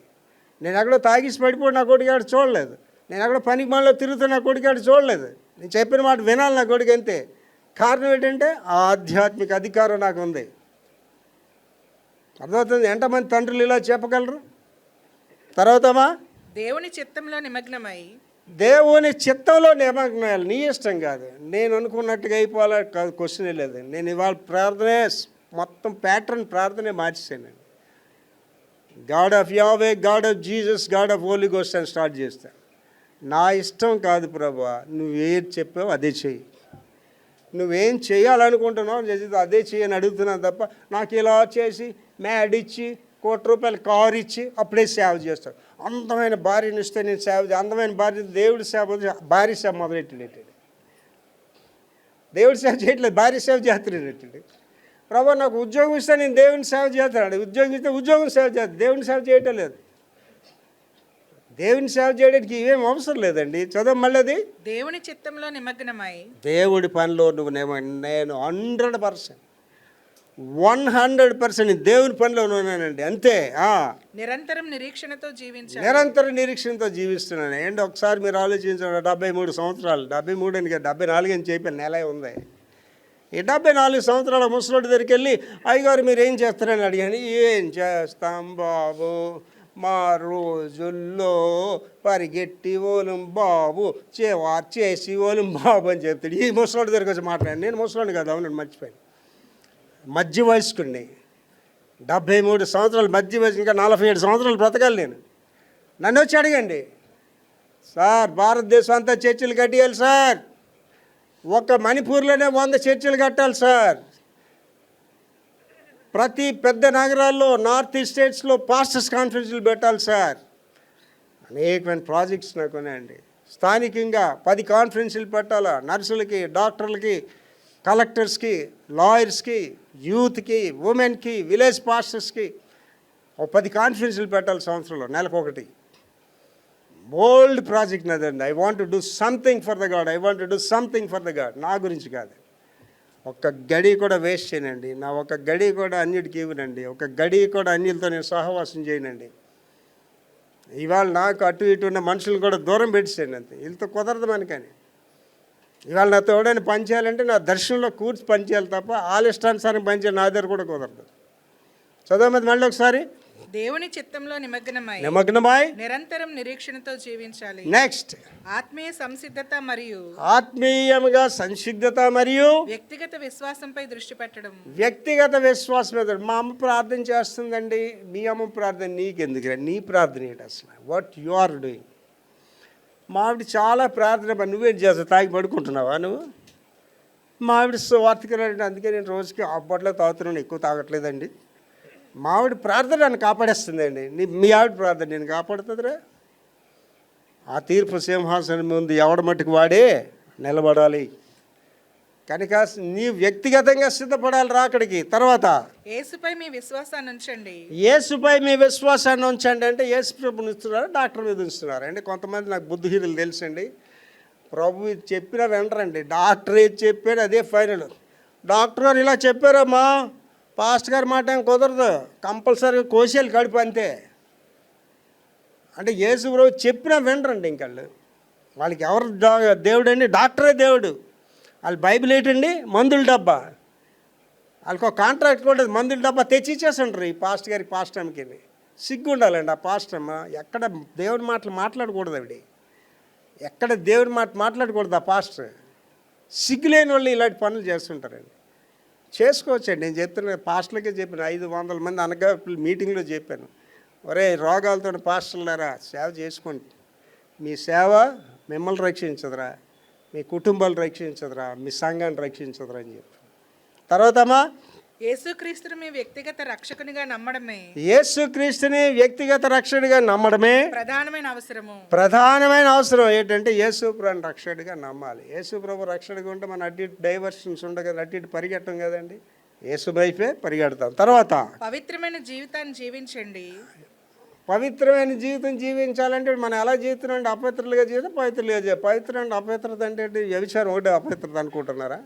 నేను ఎక్కడో తాగేసి పడిపోయి నా కొడుకాడు చూడలేదు, నేను ఎక్కడో పనికి మనలో తిరుగుతూ నా కొడుకాడు చూడలేదు. నేను చెప్పిన మాట వినాలి నా కొడుకు అంతే. కారణం ఏంటంటే ఆధ్యాత్మిక అధికారం నాకు ఉంది. అర్థమవుతుంది? ఎంతమంది తండ్రులు ఇలా చెప్పగలరు? తర్వాతమా దేవుని చిత్తంలో నిమగ్నమై, దేవుని చిత్తంలో నిమగ్నాలు నీ ఇష్టం కాదు, నేను అనుకున్నట్టుగా అయిపోవాలా కాదు, క్వశ్చనే లేదు. నేను ఇవాళ ప్రార్థనే మొత్తం ప్యాటర్న్ ప్రార్థనే మార్చేసాను. God of Yahweh, God of Jesus, God of Holy Ghost అని స్టార్ట్ చేస్తాను. నా ఇష్టం కాదు ప్రభువా, నువ్వేం చెప్పావు అదే చెయ్యి, నువ్వేం చేయాలనుకుంటున్నావు అదే చేయని అడుగుతున్నాను తప్ప నాకు ఇలా చేసి మ్యాడ్ ఇచ్చి ₹1,00,000 కారు ఇచ్చి అప్పుడే సేవ చేస్తాడు. అందమైన భార్యను ఇస్తే నేను సేవ అందమైన భార్య దేవుడి సేవ, భార్య సేవ మొదలెట్టాడు. దేవుడి సేవ చేయట్లేదు, భార్య సేవ చేస్తున్నాడు. ప్రభు నాకు ఉద్యోగం ఇస్తే నేను దేవుని సేవ చేస్తాడు, ఉద్యోగం ఇస్తే ఉద్యోగం సేవ చేస్తాడు, దేవుని సేవ చేయటం లేదు. దేవుని సేవ చేయడానికి ఇవేం అవసరం లేదండి. చదువు మళ్ళీ అది దేవుని చిత్తంలో నిమగ్నమై, దేవుడి పనిలో నువ్వు నేను 100% దేవుని పనిలో ఉన్నానండి అంతే. నిరంతరం నిరీక్షణతో జీవించాలి, నిరంతరం నిరీక్షణతో జీవిస్తున్నాను. ఏంటి ఒకసారి మీరు ఆలోచించండి, 73 సంవత్సరాలు, 73 అని 74 అని చెప్పి నెల ఉంది. ఈ 74 సంవత్సరాల ముసలోడి దగ్గరికి వెళ్ళి అయ్యగారు మీరు ఏం చేస్తారని అడిగాను. ఏం చేస్తాం బాబు, మా రోజుల్లో పరిగెట్టి ఓలం బాబు, చేసి ఓలం బాబు అని చెప్తాడు. ఈ ముసలోడి దగ్గరికి వచ్చి మాట్లాడాను. నేను ముసలోని కదా, అవునండి మర్చిపోయాను, మధ్య వయస్కుడిని, 73 సంవత్సరాలు మధ్య వయసు, ఇంకా 47 సంవత్సరాలు బ్రతకాలి నేను. నన్ను వచ్చి అడగండి, సార్ భారతదేశం అంతా చర్చిలు కట్టియాలి సార్, ఒక మణిపూర్లోనే 100 చర్చిలు కట్టాలి సార్, ప్రతి పెద్ద నగరాల్లో నార్త్ ఈస్ట్ స్టేట్స్లో పాస్టర్స్ కాన్ఫరెన్స్లు పెట్టాలి సార్. అనేకమైన ప్రాజెక్ట్స్ నాకు ఉన్నాయండి. స్థానికంగా 10 కాన్ఫరెన్స్లు పెట్టాలా, నర్సులకి, డాక్టర్లకి, కలెక్టర్స్కి, లాయర్స్కి, యూత్కి, ఉమెన్కి, విలేజ్ పాస్టర్స్కి 10 కాన్ఫరెన్స్లు పెట్టాలి సంవత్సరంలో, నెలకొకటి. బోల్డ్ ప్రాజెక్ట్ నాదండి. I want to do something for the God, I want to do something for the God. నా గురించి కాదు, ఒక్క గడి కూడా వేస్ట్ చేయనండి, నా ఒక గడి కూడా అన్యుడికి ఇవ్వనండి, ఒక గడి కూడా అన్యులతో నేను సహవాసం చేయనండి. ఇవాళ నాకు అటు ఇటు ఉన్న మనుషులు కూడా దూరం పెట్టేసాను అంతే, వీళ్ళతో కుదరదు మనకని. ఇవాళ నాతో ఎవడైనా పని చేయాలంటే నా దర్శనంలో కూర్చి పని చేయాలి తప్ప ఆలిష్టానుసారం పని చేయాలి నా దగ్గర కూడా కుదరదు. చదవమది మళ్ళీ ఒకసారి. దేవుని చిత్తంలో నిమగ్నమై నిరంతరం నిరీక్షణతో జీవించాలి. నెక్స్ట్ ఆత్మీయ సంసిద్ధత మరియు ఆత్మీయంగా సంసిద్ధత మరియు వ్యక్తిగత విశ్వాసంపై దృష్టి పెట్టడం. వ్యక్తిగత విశ్వాసం మీద మా అమ్మ ప్రార్థన చేస్తుందండి, మీ అమ్మ ప్రార్థన నీకెందుకు, నీ ప్రార్థన ఏంటి అసలు, వాట్ యు ఆర్ డూయింగ్? మా ఆవిడ చాలా ప్రార్థన, నువ్వేం చేస్తావు, తాగి పడుకుంటున్నావా నువ్వు? మా ఆవిడ స్వార్థికులండి, అందుకే నేను రోజుకి అప్పట్లో తాగుతున్నాను, ఎక్కువ తాగట్లేదండి. మా ఆవిడ ప్రార్థన నన్ను కాపాడేస్తుందండి. మీ ఆవిడ ప్రార్థన నేను కాపాడుతుందిరా? ఆ తీర్పు సింహాసనం ముందు ఎవడ మట్టుకు వాడే నిలబడాలి కనుక నీ వ్యక్తిగతంగా సిద్ధపడాలి రాకడికి. తర్వాత యేసుపై మీ విశ్వాసాన్ని ఉంచండి. యేసుపై మీ విశ్వాసాన్ని ఉంచండి అంటే యేసు ప్రభుని ఇస్తున్నారు, డాక్టర్ మీద ఇస్తున్నారు అండి. కొంతమంది నాకు బుద్ధిహీనులు తెలుసండి, ప్రభు ఇది చెప్పినా వినరండి, డాక్టర్ ఏది చెప్పాడు అదే ఫైనల్. డాక్టర్ గారు ఇలా చెప్పారమ్మా, పాస్టర్ గారి మాట ఏం కుదరదు, కంపల్సరీగా కోసేలు కడుపు అంతే అంటే యేసు ప్రభు చెప్పినా వినరండి. ఇంకళ్ళు వాళ్ళకి ఎవరు దేవుడు అండి? డాక్టరే దేవుడు. వాళ్ళు బైబిల్ ఏంటండి? మందుల డబ్బా. వాళ్ళకి ఒక కాంట్రాక్ట్ కూడా లేదు. మందుల డబ్బా తెచ్చి ఇచ్చేస్తుంటారు ఈ పాస్ట్ గారికి, పాస్ట్ అమ్మకి. సిగ్గు ఉండాలండి ఆ పాస్ట్ అమ్మ. ఎక్కడ దేవుడి మాటలు మాట్లాడకూడదు ఆవిడ, ఎక్కడ దేవుడి మాట మాట్లాడకూడదు ఆ పాస్టర్. సిగ్గు లేని వాళ్ళు ఇలాంటి పనులు చేస్తుంటారండి. చేసుకోవచ్చండి. నేను చెప్తున్నా, పాస్టర్లకే చెప్పాను, 500 మంది అనగా మీటింగ్లో చెప్పాను, ఒరే రోగాలతో పాస్టర్లారా సేవ చేసుకోండి, మీ సేవ మిమ్మల్ని రక్షించదురా, మీ కుటుంబాలు రక్షించదురా, మీ సంఘాన్ని రక్షించదురా అని చెప్పి. తర్వాత అమ్మా, యేసుక్రీస్తుని మీ వ్యక్తిగత రక్షకునిగా నమ్మడమే యేసుక్రీస్తుని వ్యక్తిగత రక్షకుడిగా నమ్మడమే ప్రధానమైన అవసరం. ఏంటంటే యేసు ప్రభుని రక్షకుడిగా నమ్మాలి. యేసు ప్రభు రక్షకుడిగా ఉంటే మన అటు డైవర్షన్స్ ఉండగా అటు ఇటు పరిగెట్టం కదండి, యేసు వైపే పరిగెడతాం. తర్వాత పవిత్రమైన జీవితాన్ని జీవించండి. పవిత్రమైన జీవితం జీవించాలంటే మనం ఎలా జీవితం? అపవిత్రులుగా జీవితం, పవిత్రులుగా జీవితం. పవిత్ర అపవిత్రత అంటే వ్యభిచారం ఒకటి అపవిత్రత అనుకుంటున్నారా?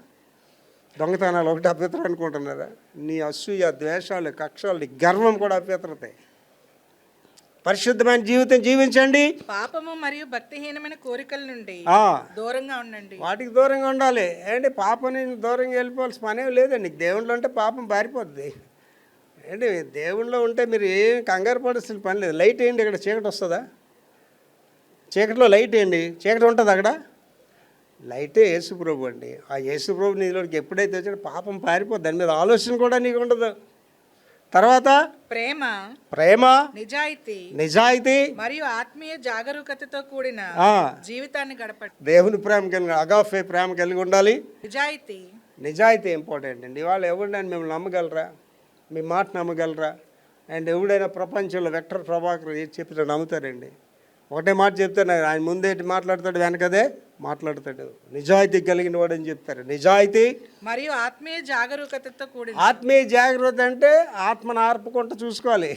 దొంగతనాలు ఒకటి అపవిత్రం అనుకుంటున్నారా? నీ అసూయ, ద్వేషాలు, కక్షలు, గర్వం కూడా అపవిత్రతే. పరిశుద్ధమైన జీవితం జీవించండి. పాపము మరియు భక్తిహీనమైన కోరికల నుండి దూరంగా ఉండండి. వాటికి దూరంగా ఉండాలి. ఏంటి పాపం నుంచి దూరంగా వెళ్ళిపోవాల్సిన పనే లేదండి. దేవుళ్ళో ఉంటే పాపం పారిపోద్ది. ఏంటి దేవుళ్ళో ఉంటే మీరు ఏం కంగారు పడాల్సిన పని లేదు. లైట్ వేయండి, ఇక్కడ చీకటి వస్తుందా? చీకటిలో లైట్ వేయండి, చీకటి ఉంటుంది అక్కడ. లైటే యేసుప్రభు అండి. ఆ యేసుప్రభు నీలోకి ఎప్పుడైతే వచ్చాడో పాపం పారిపోద్ది. దాని మీద ఆలోచన కూడా నీకు ఉండదు. తర్వాత ప్రేమ, నిజాయితీ మరియు ఆత్మీయ జాగరూకతతో కూడిన జీవితాన్ని గడపండి. దేవుని ప్రేమ కలిగి, అగాఫే ప్రేమ కలిగి ఉండాలి. నిజాయితీ ఇంపార్టెంట్ అండి. ఇవాళ ఎవరినైనా మిమ్మల్ని నమ్మగలరా? మీ మాట నమ్మగలరా? అండ్ ఎవడైనా ప్రపంచంలో వెక్టర్ ప్రభాకర్ ఏది చెప్పినా నమ్ముతారండి? ఒకటే మాట చెప్తాను, ఆయన ముందేటి మాట్లాడతాడు, వెనకదే మాట్లాడతాడు. నిజాయితీ కలిగిన వాడు అని చెప్తారు. నిజాయితీ మరియు ఆత్మీయ జాగరూకతతో కూడిన. ఆత్మీయ జాగ్రత్త అంటే ఆత్మను ఆర్పుకుంటూ చూసుకోవాలి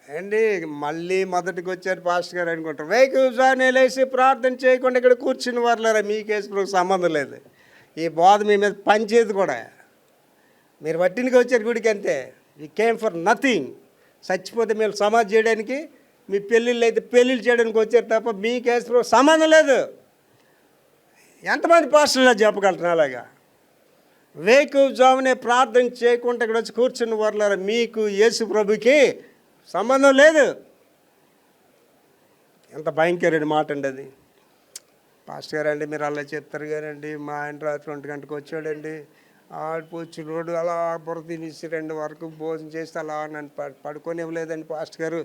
అండి. మళ్ళీ మొదటికి వచ్చారు పాస్టర్ గారు అనుకుంటారు, వేకువజామునే లేచి ప్రార్థన చేయకుండా ఇక్కడ కూర్చుని వారులేరా, మీ కేసు సంబంధం లేదు. ఈ బోధ మీ మీద పనిచేది కూడా. మీరు వట్టినికి వచ్చారు గుడికి అంతే. You came for nothing. చచ్చిపోతే మీరు సమాధి చేయడానికి, మీ పెళ్ళిళ్ళు అయితే పెళ్ళిళ్ళు చేయడానికి వచ్చారు తప్ప మీ కేసు సంబంధం లేదు. ఎంతమంది పాస్టర్లు చెప్పగలుగుతున్నా అలాగా? వేకువజామునే ప్రార్థన చేయకుండా ఇక్కడ వచ్చి కూర్చుని వర్లారా, మీకు యేసు ప్రభుకి సంబంధం లేదు. ఎంత భయంకరమైన మాట అండి అది. పాస్టర్ గారు అండి మీరు అలా చెప్తారు గారండి, మా ఆయన రాత్రి 1 గంటకు వచ్చాడండి, ఆడిపోచ్చి రోడ్డు అలా బుర్ర తినేసి 2 వరకు భోజనం చేస్తే అలా నన్ను పడుకొని ఇవ్వలేదండి పాస్టర్ గారు.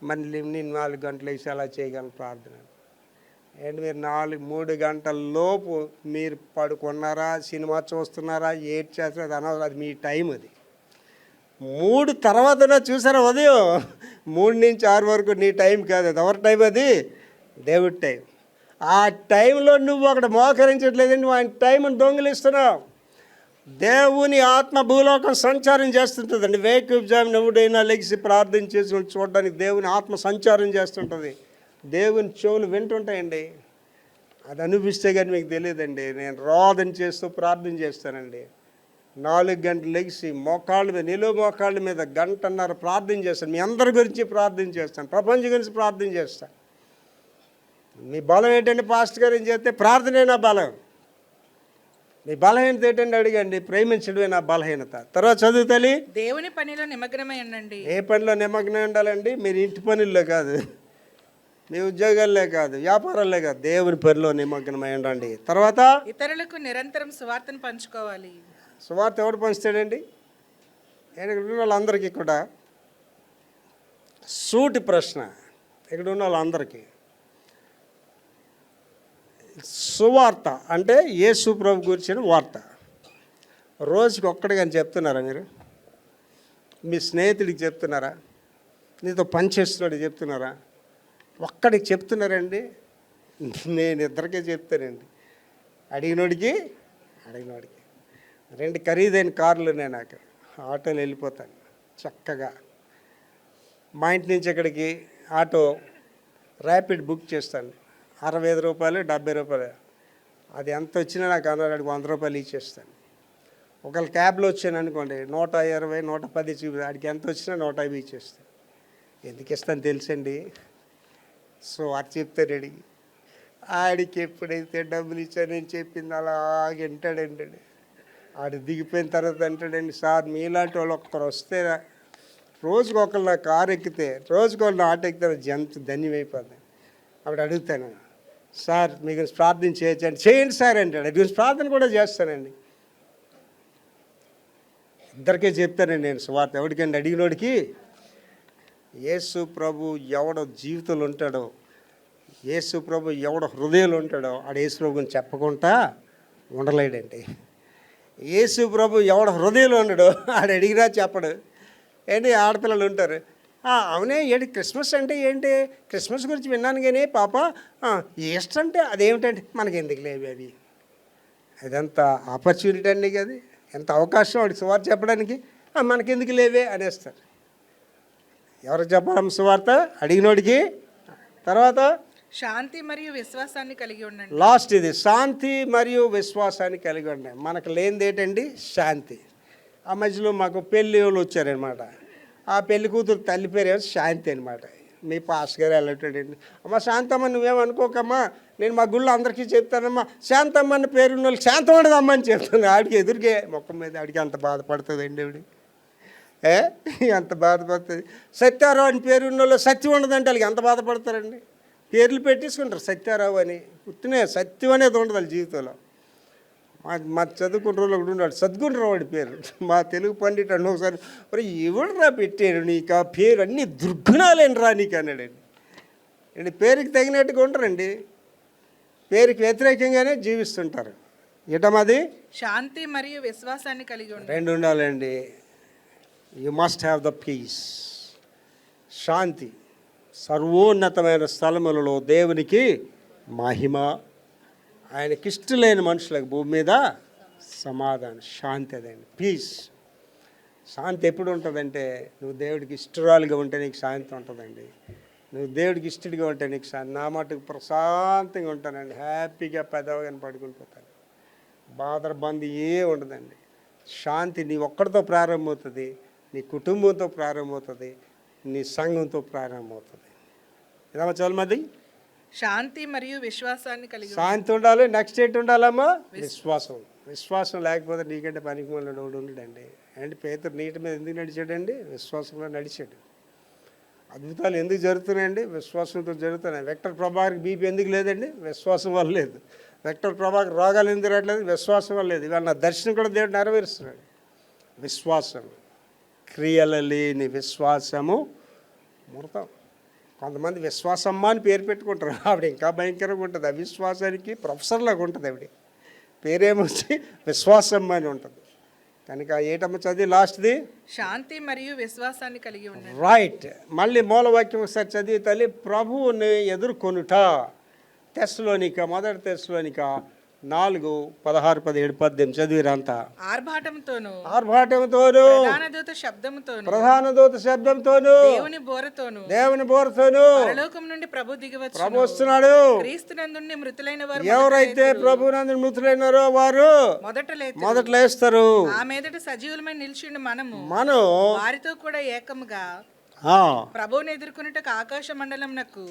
మళ్ళీ నేను 4 గంటలు వేసి అలా చేయగలను ప్రార్థన. ఏంటి మీరు 3 గంటల లోపు మీరు పడుకున్నారా, సినిమా చూస్తున్నారా, ఏడ్ చేస్తున్నారా, అది అనవసరం. అది మీ టైం. అది 3 తర్వాత చూసారా ఉదయం 3 నుంచి 6 వరకు నీ టైం కాదు. అది ఎవరి టైం? అది దేవుడి టైం. ఆ టైంలో నువ్వు అక్కడ మోకరించట్లేదండి, నువ్వు ఆయన టైంని దొంగిలిస్తున్నావు. దేవుని ఆత్మ భూలోకం సంచారం చేస్తుంటుందండి. వేకువజామున ఎవడైనా లెగిసి ప్రార్థన చేసి చూడడానికి దేవుని ఆత్మ సంచారం చేస్తుంటుంది. దేవుని చెవులు వింటుంటాయండి. అది అనిపిస్తే కానీ మీకు తెలియదండి. నేను రోదన చేస్తూ ప్రార్థన చేస్తానండి. 4 గంటలు లెగిసి మోకాళ్ళ మీద, నిలువ మోకాళ్ళ మీద 1.5 గంటలు ప్రార్థన చేస్తాను. మీ అందరి గురించి ప్రార్థన చేస్తాను, ప్రపంచం గురించి ప్రార్థన చేస్తాను. మీ బలం ఏంటంటే పాస్టర్ గారు ఏం చేస్తే ప్రార్థనే నా బలం. మీ బలహీనత ఏంటంటే అడిగండి, ప్రేమించడమే నా బలహీనత. తర్వాత చదువు తల్లి, దేవుని పనిలో నిమగ్నమై ఉండండి. ఏ పనిలో నిమగ్నం ఉండాలండి? మీరు ఇంటి పనుల్లో కాదు, మీ ఉద్యోగాల్లో కాదు, వ్యాపారాల్లో కాదు, దేవుని పనిలో నిమగ్నమై ఉండండి. తర్వాత ఇతరులకు నిరంతరం సువార్తను పంచుకోవాలి. సువార్త ఎవడు పంచుతాడండి? ఇక్కడ ఉన్న వాళ్ళందరికీ కూడా సూటి ప్రశ్న. ఇక్కడ ఉన్న వాళ్ళందరికీ సువార్త అంటే యేసు ప్రభు గురించిన వార్త. రోజుకి ఒక్కడిగా చెప్తున్నారా మీరు? మీ స్నేహితుడికి చెప్తున్నారా? నీతో పనిచేస్తున్నాడు చెప్తున్నారా? ఒక్కడికి చెప్తున్నారండి? నేను ఇద్దరికే చెప్తానండి. అడిగినోడికి 2 ఖరీదైన కార్లు నేను నాకు ఆటోలో వెళ్ళిపోతాను చక్కగా. మా ఇంటి నుంచి ఇక్కడికి ఆటో ర్యాపిడ్ బుక్ చేస్తాను. 65 రూపాయలు, 70 రూపాయలు. అది ఎంత వచ్చినా నాకు అన్నాడికి 100 రూపాయలు ఇచ్చేస్తాను. ఒకవేళ క్యాబ్లో వచ్చాను అనుకోండి, 120, 110 చూపి, ఆడికి ఎంత వచ్చినా 150 ఇచ్చేస్తాను. ఎందుకు ఇస్తాను తెలుసండి? సో అది చెప్తాడు అడిగి. ఆడికి ఎప్పుడైతే డబ్బులు ఇచ్చానని చెప్పింది అలా వింటాడండి. ఆడు దిగిపోయిన తర్వాత అంటాడండి, సార్ మీలాంటి వాళ్ళు ఒక్కరు వస్తే రోజుకి ఒకళ్ళు నా కారు ఎక్కితే రోజుకి వాళ్ళు ఆటో ఎక్కితే ఎంత ధన్యమైపోతుంది. అప్పుడు అడుగుతాను, సార్ మీకు ప్రార్థన చేయొచ్చండి, చేయండి సార్ అంటాడు. అది ప్రార్థన కూడా చేస్తానండి. ఇద్దరికే చెప్తానండి నేను సువార్త. ఎవరికండి? అడిగినోడికి. యేసు ప్రభు ఎవడ జీవితంలో ఉంటాడో, యేసు ప్రభు ఎవడ హృదయంలో ఉంటాడో ఆడు యేసు ప్రభుని చెప్పకుండా ఉండలేడండి. యేసు ప్రభు ఎవడ హృదయంలో ఉండడో ఆడు అడిగినా చెప్పడు. ఏంటి ఆడపిల్లలు ఉంటారు, అవునే ఏంటి క్రిస్మస్ అంటే ఏంటి, క్రిస్మస్ గురించి విన్నాను కానీ పాప, ఈస్టర్ అంటే అదేమిటంటే మనకి ఎందుకు లేవి అవి. అదంతా ఆపర్చునిటీ అండి, అది ఎంత అవకాశం వాడికి సువార్త చెప్పడానికి. మనకెందుకు లేవే అనేస్తారు. ఎవరికి చెప్పాలమ్మ సువార్త? అడిగినోడికి. తర్వాత శాంతి మరియు విశ్వాసాన్ని కలిగి ఉండండి. లాస్ట్ ఇది, శాంతి మరియు విశ్వాసాన్ని కలిగి ఉండండి. మనకు లేనిది ఏంటండి? శాంతి. ఆ మధ్యలో మాకు పెళ్ళి వాళ్ళు వచ్చారనమాట. ఆ పెళ్లి కూతురు తల్లి పేరు శాంతి అనమాట. మీ పాస్ గారు వెళ్ళటాడండి, అమ్మ శాంతమ్మ నువ్వేమనుకోకమ్మా, నేను మా గుళ్ళో అందరికీ చెప్తానమ్మా, శాంతమ్మ అన్న పేరున్న వాళ్ళకి శాంతం ఉండదమ్మా అని చెప్తాను. ఆడికి ఎదురుగే మొక్కం మీద ఆడికి అంత బాధపడుతుంది అండి ఆవిడ. అంత బాధపడుతుంది. సత్యారావు అని పేరున్న వాళ్ళు సత్యం ఉండదంటే వాళ్ళకి ఎంత బాధపడతారండి. పేర్లు పెట్టేసుకుంటారు సత్యారావు అని. గుర్తునే సత్యం అనేది ఉండదు వాళ్ళ జీవితంలో. మా చదువుకున్న రోజులు ఒకటి ఉన్నాడు, సద్గుణరావు వాడి పేరు. మా తెలుగు పండిట్ అన్న ఒకసారి, మరి ఎవడురా పెట్టాడు నీకు ఆ పేరు, అన్నీ దుర్గుణాలేని రా నీకు అన్నాడండి. అండి పేరుకి తగినట్టుగా ఉంటారండి, పేరుకి వ్యతిరేకంగానే జీవిస్తుంటారు. ఏటమాది? శాంతి మరియు విశ్వాసాన్ని కలిగి ఉండండి. రెండు ఉండాలండి. You must have the peace. శాంతి. సర్వోన్నతమైన స్థలములలో దేవునికి మహిమ, ఆయనకిష్టలేని మనుషులకు భూమి మీద సమాధానం. శాంతి అదండి, పీస్. శాంతి ఎప్పుడు ఉంటుందంటే నువ్వు దేవుడికి ఇష్టరాలుగా ఉంటే నీకు శాంతి ఉంటుందండి. నువ్వు దేవుడికి ఇష్టడిగా ఉంటే నీకు శాంతి. నా మటుకు ప్రశాంతంగా ఉంటానండి, హ్యాపీగా పెదవగానే పడుకుని పోతాను. బాధ బంద్ ఏ ఉండదండి. శాంతి నీ ఒక్కడితో ప్రారంభమవుతుంది, నీ కుటుంబంతో ప్రారంభమవుతుంది, నీ సంఘంతో ప్రారంభమవుతుంది. ఇదమ్మా చాలమది. శాంతి మరియు విశ్వాసాన్ని కలిగి శాంతి ఉండాలి. నెక్స్ట్ ఏంటి ఉండాలమ్మా? విశ్వాసం. విశ్వాసం లేకపోతే నీకంటే పనికి మళ్ళీ ఉండడండి. అంటే పేతురు నీటి మీద ఎందుకు నడిచాడండి? విశ్వాసంలో నడిచాడు. అద్భుతాలు ఎందుకు జరుగుతున్నాయండి? విశ్వాసంతో జరుగుతున్నాయి. వెక్టర్ ప్రభాకర్కి బీపీ ఎందుకు లేదండి? విశ్వాసం వల్ల లేదు. వెక్టర్ ప్రభాకర్ రోగాలు ఎందుకు రావట్లేదు? విశ్వాసం వల్ల లేదు. ఇవాళ నా దర్శనం కూడా దేవుడు నెరవేరుస్తున్నాడు. విశ్వాసం. క్రియలు లేని విశ్వాసము మృతం. కొంతమంది విశ్వాసమ్మ అని పేరు పెట్టుకుంటారు, ఆవిడ ఇంకా భయంకరంగా ఉంటుంది. అవిశ్వాసానికి ప్రొఫెసర్లాగా ఉంటుంది ఆవిడ. పేరేమొచ్చి విశ్వాసమ్మ అని ఉంటుంది. కనుక ఏటమ్మ చదివి లాస్ట్ది? శాంతి మరియు విశ్వాసాన్ని కలిగి ఉండండి. రైట్. మళ్ళీ మూలవాక్యం ఒకసారి చదివి తల్లి. ప్రభువుని ఎదుర్కొనుట. తెస్సలోనిక, మొదటి తెస్సలోనిక 4:16-17 చదివిరంతా. ఆర్భాటంతోను ప్రధాన దూత శబ్దంతోను దేవుని బోరతోను పరలోకం నుండి ప్రభు దిగివచ్చును. ప్రభు వస్తున్నాడు. క్రీస్తునందు మృతులైన వారు ఎవరైతే ప్రభునందు మృతులైనారో వారు మొదట లేస్తారు. ఆ మీదట సజీవులమై నిలిచిండు మనం వారితో కూడా ఏకముగా ప్రభువుని ఎదుర్కొనుటకు ఆకాశ మండలమునకు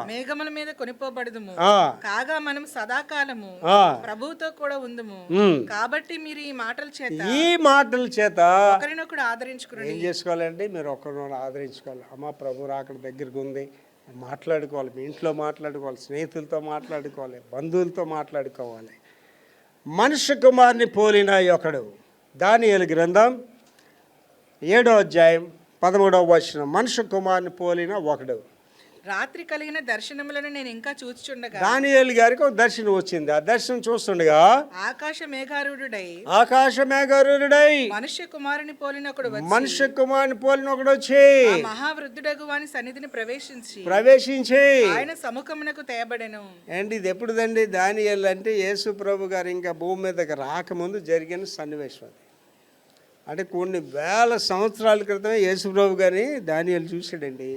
మేఘముల మీద కొనిపోబడదుము. కాగా మనం సదాకాలము ప్రభువుతో కూడా ఉందుము. కాబట్టి మీరు ఈ మాటల చేత ఒకరినొకడు ఆదరించుకుని ఏం చేసుకోవాలండి? మీరు ఒకరినొకరు ఆదరించుకోవాలి. అమ్మ ప్రభు రాకడ దగ్గరకు ఉంది, మాట్లాడుకోవాలి. మీ ఇంట్లో మాట్లాడుకోవాలి, స్నేహితులతో మాట్లాడుకోవాలి, బంధువులతో మాట్లాడుకోవాలి. మనుష్య కుమారుని పోలిన ఒకడు. దానియేలు గ్రంథం 7వ అధ్యాయం 13వ వచనం. మనుష్య కుమారుని పోలిన ఒకడు. రాత్రి కలిగిన దర్శనములను నేను ఇంకా చూచుచుండగా దానియేలు గారికి ఒక దర్శనం వచ్చింది. ఆ దర్శనం చూస్తుండగా ఆకాశ మేఘారూఢుడై మనుష్య కుమారుని పోలిన ఒకడు వచ్చి మహావృద్ధుడగు వాని సన్నిధిని ప్రవేశించి ఆయన సముఖమునకు తేబడెను. ఏంటి ఇది? ఎప్పుడుదండి? దానియేలు అంటే యేసు ప్రభు గారు ఇంకా భూమి మీదకి రాకముందు జరిగిన సన్నివేశం. అంటే కొన్ని వేల సంవత్సరాల క్రితమే యేసు ప్రభు గారిని దానియేలు చూశాడండి.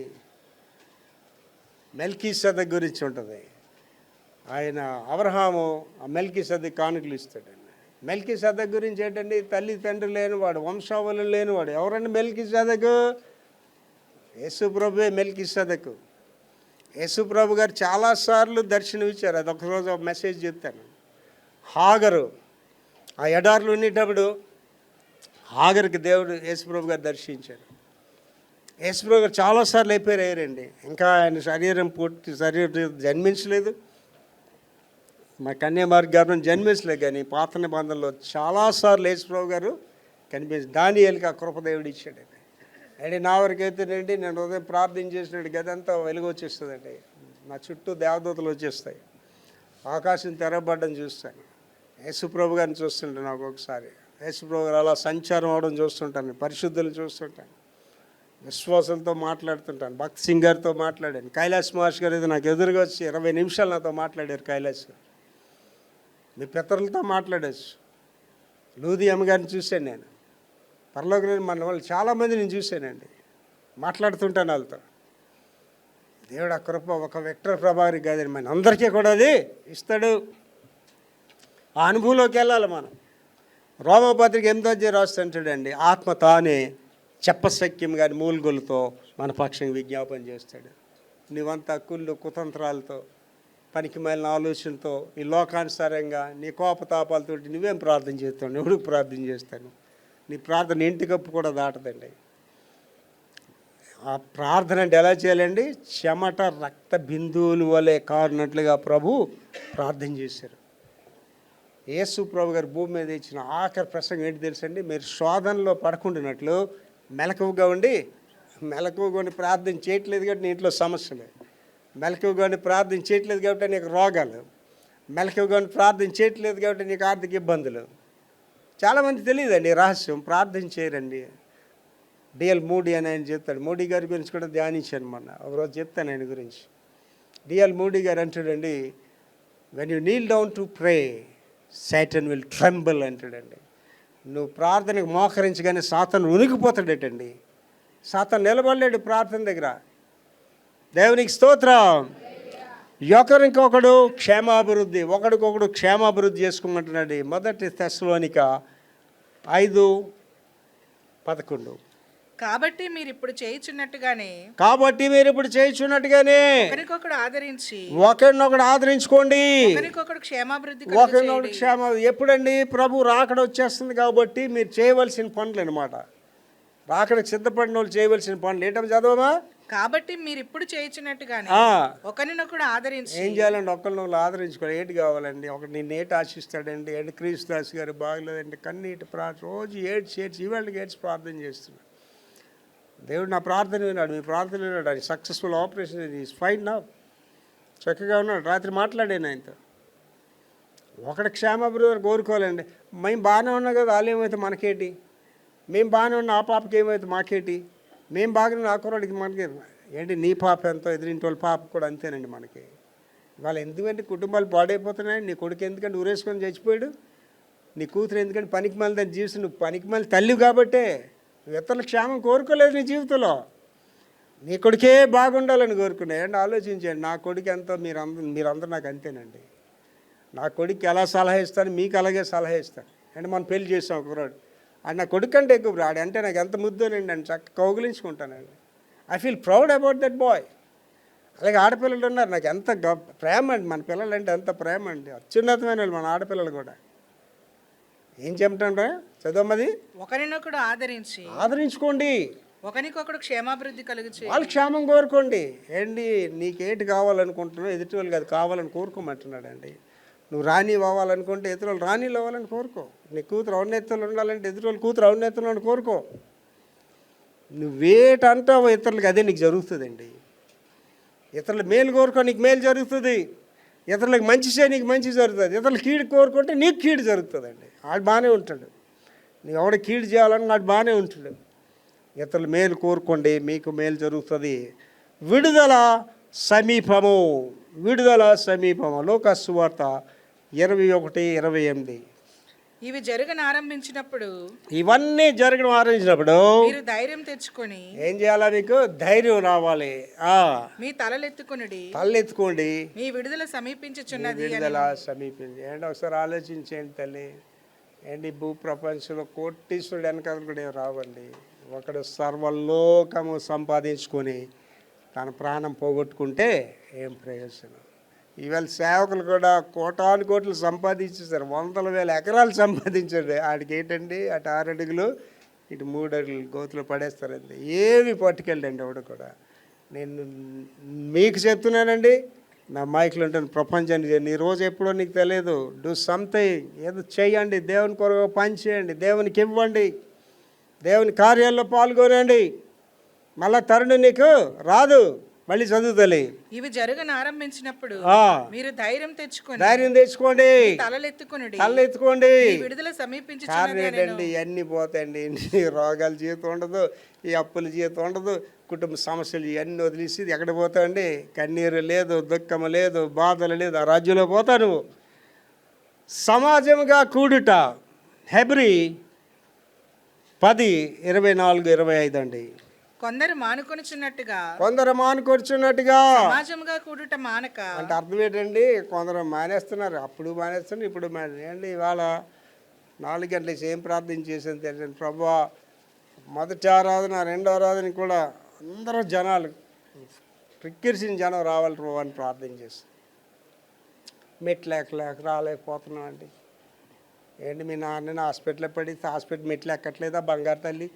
మెల్కీసెదెకు గురించి ఉంటుంది. ఆయన అబ్రహాము ఆ మెల్కీసెదెకు కానుకలు ఇస్తాడండి. మెల్కీసెదెకు గురించి ఏంటండి? తల్లి తండ్రి లేనివాడు, వంశావళి లేనివాడు. ఎవరండి మెల్కీసెదెకు? యేసు ప్రభువే మెల్కీసెదెకు. యేసు ప్రభు గారు చాలాసార్లు దర్శనం ఇచ్చారు. అది ఒకరోజు ఒక మెసేజ్ చెప్తాను. హాగరు ఆ ఎడార్లు ఉండేటప్పుడు ఆఖరికి దేవుడు యేసుప్రభు గారు దర్శించారు. యేసుప్రభు గారు చాలాసార్లు అయిపోయారండి. ఇంకా ఆయన శరీరం జన్మించలేదు, మా కన్యామార్గ గర్భం జన్మించలేదు. కానీ పాత నిబంధనలో చాలాసార్లు యేసుప్రభు గారు కనిపించి దానియేలుకి ఆ కృపదేవుడు ఇచ్చాడండి. అండి నా వరకు అయితేనండి, నేను ఉదయం ప్రార్థన చేసినట్టు గదంతా వెలుగు వచ్చేస్తుందండి. నా చుట్టూ దేవదూతలు వచ్చేస్తాయి. ఆకాశం తెరబడ్డం చూస్తాను. యేసుప్రభు గారిని చూస్తుంటాను. నాకు ఒకసారి యేసుప్రభు గారు అలా సంచారం అవడం చూస్తుంటాను. పరిశుద్ధులు చూస్తుంటాను. విశ్వాసులతో మాట్లాడుతుంటాను. భక్త్ సింగ్ గారితో మాట్లాడాను. కైలాస్ మహర్షి గారు ఇది నాకు ఎదురుగా వచ్చి 20 నిమిషాలు నాతో మాట్లాడారు. కైలాస్ గారు మీ పితరులతో మాట్లాడచ్చు. లూది అమ్మగారిని చూశాను నేను. పరలోకం మన వాళ్ళు చాలామంది నేను చూశానండి. మాట్లాడుతుంటాను వాళ్ళతో. దేవుడు ఆ కృప ఒక విక్టర్ ప్రభాకర్ కాదండి, మన అందరికీ కూడా అది ఇస్తాడు. ఆ అనుభవంలోకి వెళ్ళాలి మనం. రోమపత్రిక 8వ అధ్యాయం రాస్తుంటాడండి, ఆత్మ తానే చెప్పశక్యం గారి మూలుగులతో మన పక్షంగా విజ్ఞాపన చేస్తాడు. నీవంతా కుళ్ళు కుతంత్రాలతో, పనికి మాలిన ఆలోచనతో, ఈ లోకానుసారంగా నీ కోపతాపాలతో నువ్వేం ప్రార్థన చేస్తావు? ఎవడికి ప్రార్థన చేస్తాను? నీ ప్రార్థన ఇంటి కప్పు కూడా దాటదండి. ఆ ప్రార్థన అంటే ఎలా చేయాలండి? చెమట రక్త బిందువులు వలె కారునట్లుగా ప్రభు ప్రార్థన చేశారు. యేసు ప్రభు గారు భూమి మీద ఇచ్చిన ఆఖరి ప్రసంగం ఏంటి తెలుసండి? మీరు శోధనలో పడకుండానట్లు మెలకువగా ఉండి ప్రార్థన చేయట్లేదు కాబట్టి నీ ఇంట్లో సమస్యలు, మెలకువగా ఉండి ప్రార్థన చేయట్లేదు కాబట్టి నీకు రోగాలు, మెలకువగా ఉండి ప్రార్థన చేయట్లేదు కాబట్టి నీకు ఆర్థిక ఇబ్బందులు. చాలామంది తెలియదండి రహస్యం, ప్రార్థన చేయరండి. డిఎల్ మూడీ అని ఆయన చెప్తాడు. మోడీ గారి గురించి కూడా ధ్యానించాను మొన్న, ఒకరోజు చెప్తాను ఆయన గురించి. డిఎల్ మూడీ గారు అంటాడండి, when you kneel down to pray Satan will tremble అంటాడండి. నువ్వు ప్రార్థనకు మోకరించగానే సాతాను ఉనికిపోతాడటండి. సాతాను నిలబడలేడు ప్రార్థన దగ్గర. దేవునికి స్తోత్రం. ఒకరికొకడు క్షేమాభివృద్ధి, ఒకడికొకడు క్షేమాభివృద్ధి చేసుకోమంటున్నాడు. 1 తెస్సలోనిక 5:11. కాబట్టి మీరు ఇప్పుడు చేయుచున్నట్టుగానే ఒకరినొకడు ఆదరించుకోండి. ఒకరినొకడు క్షేమాభివృద్ధి. ఎప్పుడండి? ప్రభు రాకడ వచ్చేస్తుంది కాబట్టి మీరు చేయవలసిన పనులు అనమాట. రాకడకు సిద్ధపడిన వాళ్ళు చేయవలసిన పనులు ఏంటో చదవమా? కాబట్టి మీరు ఇప్పుడు చేయుచున్నట్టుగానే ఒకరినొకడు ఆదరించి. ఏం చేయాలండి? ఒకరినొకరు ఆదరించుకోవాలి. ఏంటి కావాలండి? ఒకటి నేను ఏటి ఆశిస్తాడండి, ఏంటి క్రీస్తుదాస్ గారు బాగలేదండి, కన్నీటి ప్రార్థన రోజు ఏడ్చి ఈవేళకి ఏడ్చి ప్రార్థన చేస్తున్నాడు. దేవుడు నా ప్రార్థన విన్నాడు, మీ ప్రార్థన విన్నాడు. అది సక్సెస్ఫుల్ ఆపరేషన్, ఈజ్ ఫైన్ నా, చక్కగా ఉన్నాడు. రాత్రి మాట్లాడాను ఆయనతో. ఒకటి క్షేమాభివృద్ధి కోరుకోవాలండి. మేము బాగానే ఉన్నాం కదా, వాళ్ళు ఏమైతే మనకేంటి? మేము బాగానే ఉన్న ఆ పాపకి ఏమైతే మాకేంటి? మేము బాగానే నా కుర్రాడికి మనకి ఏంటి? నీ పాప ఎంతో ఎదురింటి వాళ్ళ పాప కూడా అంతేనండి మనకి. వాళ్ళు ఎందుకంటే కుటుంబాలు పాడైపోతున్నాయి. నీ కొడుకు ఎందుకంటే ఊరేసుకొని చచ్చిపోయాడు, నీ కూతురు ఎందుకంటే పనికి మళ్ళీ దాన్ని జీవిస్తు, నువ్వు పనికి మళ్ళీ తల్లి కాబట్టే ఇతరుల క్షేమం కోరుకోలేదు నీ జీవితంలో. నీ కొడుకే బాగుండాలని కోరుకున్నాయి. అంటే ఆలోచించండి, నా కొడుకు ఎంతో మీరందరూ నాకు అంతేనండి. నా కొడుకు ఎలా సలహా ఇస్తాను, మీకు అలాగే సలహా ఇస్తాను. అంటే మనం పెళ్లి చేసాం ఒకరోజు, అది నా కొడుకు కంటే ఎక్కువ రాడు అంటే నాకు ఎంత ముద్దోనండి అని చక్కగా కౌగిలించుకుంటానండి. I feel proud about that boy. అలాగే ఆడపిల్లలు ఉన్నారు, నాకు ఎంత ప్రేమ అండి. మన పిల్లలంటే ఎంత ప్రేమ అండి, అత్యున్నతమైన వాళ్ళు మన ఆడపిల్లలు కూడా. ఏం చెప్తాండ్రా చదవమ్మది? ఒకరినొకడు ఆదరించుకోండి, ఒకరికొకడు క్షేమాభివృద్ధి కలుగుచు. వాళ్ళు క్షేమం కోరుకోండి. ఏంటి నీకేంటి కావాలనుకుంటున్నావు ఎదుటి వాళ్ళకి అది కావాలని కోరుకోమంటున్నాడు అండి. నువ్వు రాణి అవ్వాలనుకుంటే ఎదురు వాళ్ళు రాణీలు అవ్వాలని కోరుకో. నీ కూతురు ఔన్నత్యంలో ఉండాలంటే ఎదుటి వాళ్ళు కూతురు ఔన్నత్యంలో కోరుకో. నువ్వేటంటావో ఇతరులకి అదే నీకు జరుగుతుందండి. ఇతరులు మేలు కోరుకో, నీకు మేలు జరుగుతుంది. ఇతరులకు మంచి చేయ, నీకు మంచి జరుగుతుంది. ఇతరులు కీడు కోరుకుంటే నీకు కీడు జరుగుతుందండి. ఆడు బాగానే ఉంటాడు. నీకు ఎవడ కీడు చేయాలని వాడు బాగానే ఉంటాడు. ఇతరులు మేలు కోరుకోండి, మీకు మేలు జరుగుతుంది. విడుదల సమీపము. లోకా సువార్త 21:28. ఇవన్నీ జరగడం ఆరంభించినప్పుడు మీరు ధైర్యం తెచ్చుకొని ఏం చేయాలా? మీకు ధైర్యం రావాలి. మీ తలెత్తుకోండి, మీ విడుదల సమీపించుచున్నది. ఏంటి ఒకసారి ఆలోచించండి తల్లి. ఏంటి భూ ప్రపంచంలో కోటీశ్వరుడు వెనకాల కూడా ఏం రావండి. ఒకడు సర్వలోకము సంపాదించుకొని తన ప్రాణం పోగొట్టుకుంటే ఏం ప్రయోజనం? ఈవేళ సేవకులు కూడా కోటాను కోట్లు సంపాదించేశారు, 100,000 ఎకరాలు సంపాదించాడు. ఆడికి ఏంటండి? అటు 6 అడుగులు ఇటు 3 అడుగులు గోతులో పడేస్తారండి. ఏమి పట్టుకెళ్ళండి ఎవడు కూడా. నేను మీకు చెప్తున్నానండి, నా మైకులు ఉంటాను ప్రపంచానికి. నీ రోజు ఎప్పుడో నీకు తెలియదు. డూ సంథింగ్, ఏదో చేయండి, దేవుని కొరకు పని చేయండి, దేవునికి ఇవ్వండి, దేవుని కార్యాల్లో పాల్గొనండి. మళ్ళా తరుణం నీకు రాదు, మళ్ళీ చదువుతలే. ఇవి జరగను ఆరంభించినప్పుడు మీరు ధైర్యం తెచ్చుకోండి, తలెత్తుకోండి, విడుదల సమీపించి. కారణం ఏంటండి, ఇవన్నీ పోతాయండి. రోగాల జీవితం ఉండదు, ఈ అప్పుల జీవితం ఉండదు, కుటుంబ సమస్యలు ఇవన్నీ వదిలేసి ఎక్కడ పోతావండి? కన్నీరు లేదు, దుఃఖం లేదు, బాధలు లేదు, ఆ రాజ్యంలో పోతా నువ్వు. సమాజంగా కూడుట, హెబ్రీ 10:24-25 అండి. కొందరు మానుకొనుచున్నట్టుగా సమాజంగా కూడుట మానక. అంటే అర్థం ఏంటండి, కొందరు మానేస్తున్నారు, అప్పుడు మానేస్తున్నారు, ఇప్పుడు మానేయండి. ఇవాళ 4 గంటలకు ఏం ప్రార్థన చేసింది తెలియదు. ప్రభువా, మొదటి ఆరాధన, రెండో ఆరాధన కూడా అందరూ జనాలు క్రిక్కిరిసిన జనం రావాలి ప్రభు అని ప్రార్థన చేసి, మెట్లేక రాలేకపోతున్నాం అండి. ఏంటి మీ నాన్నని హాస్పిటల్లో పడితే హాస్పిటల్ మెట్లు ఎక్కట్లేదా బంగారు తల్లి?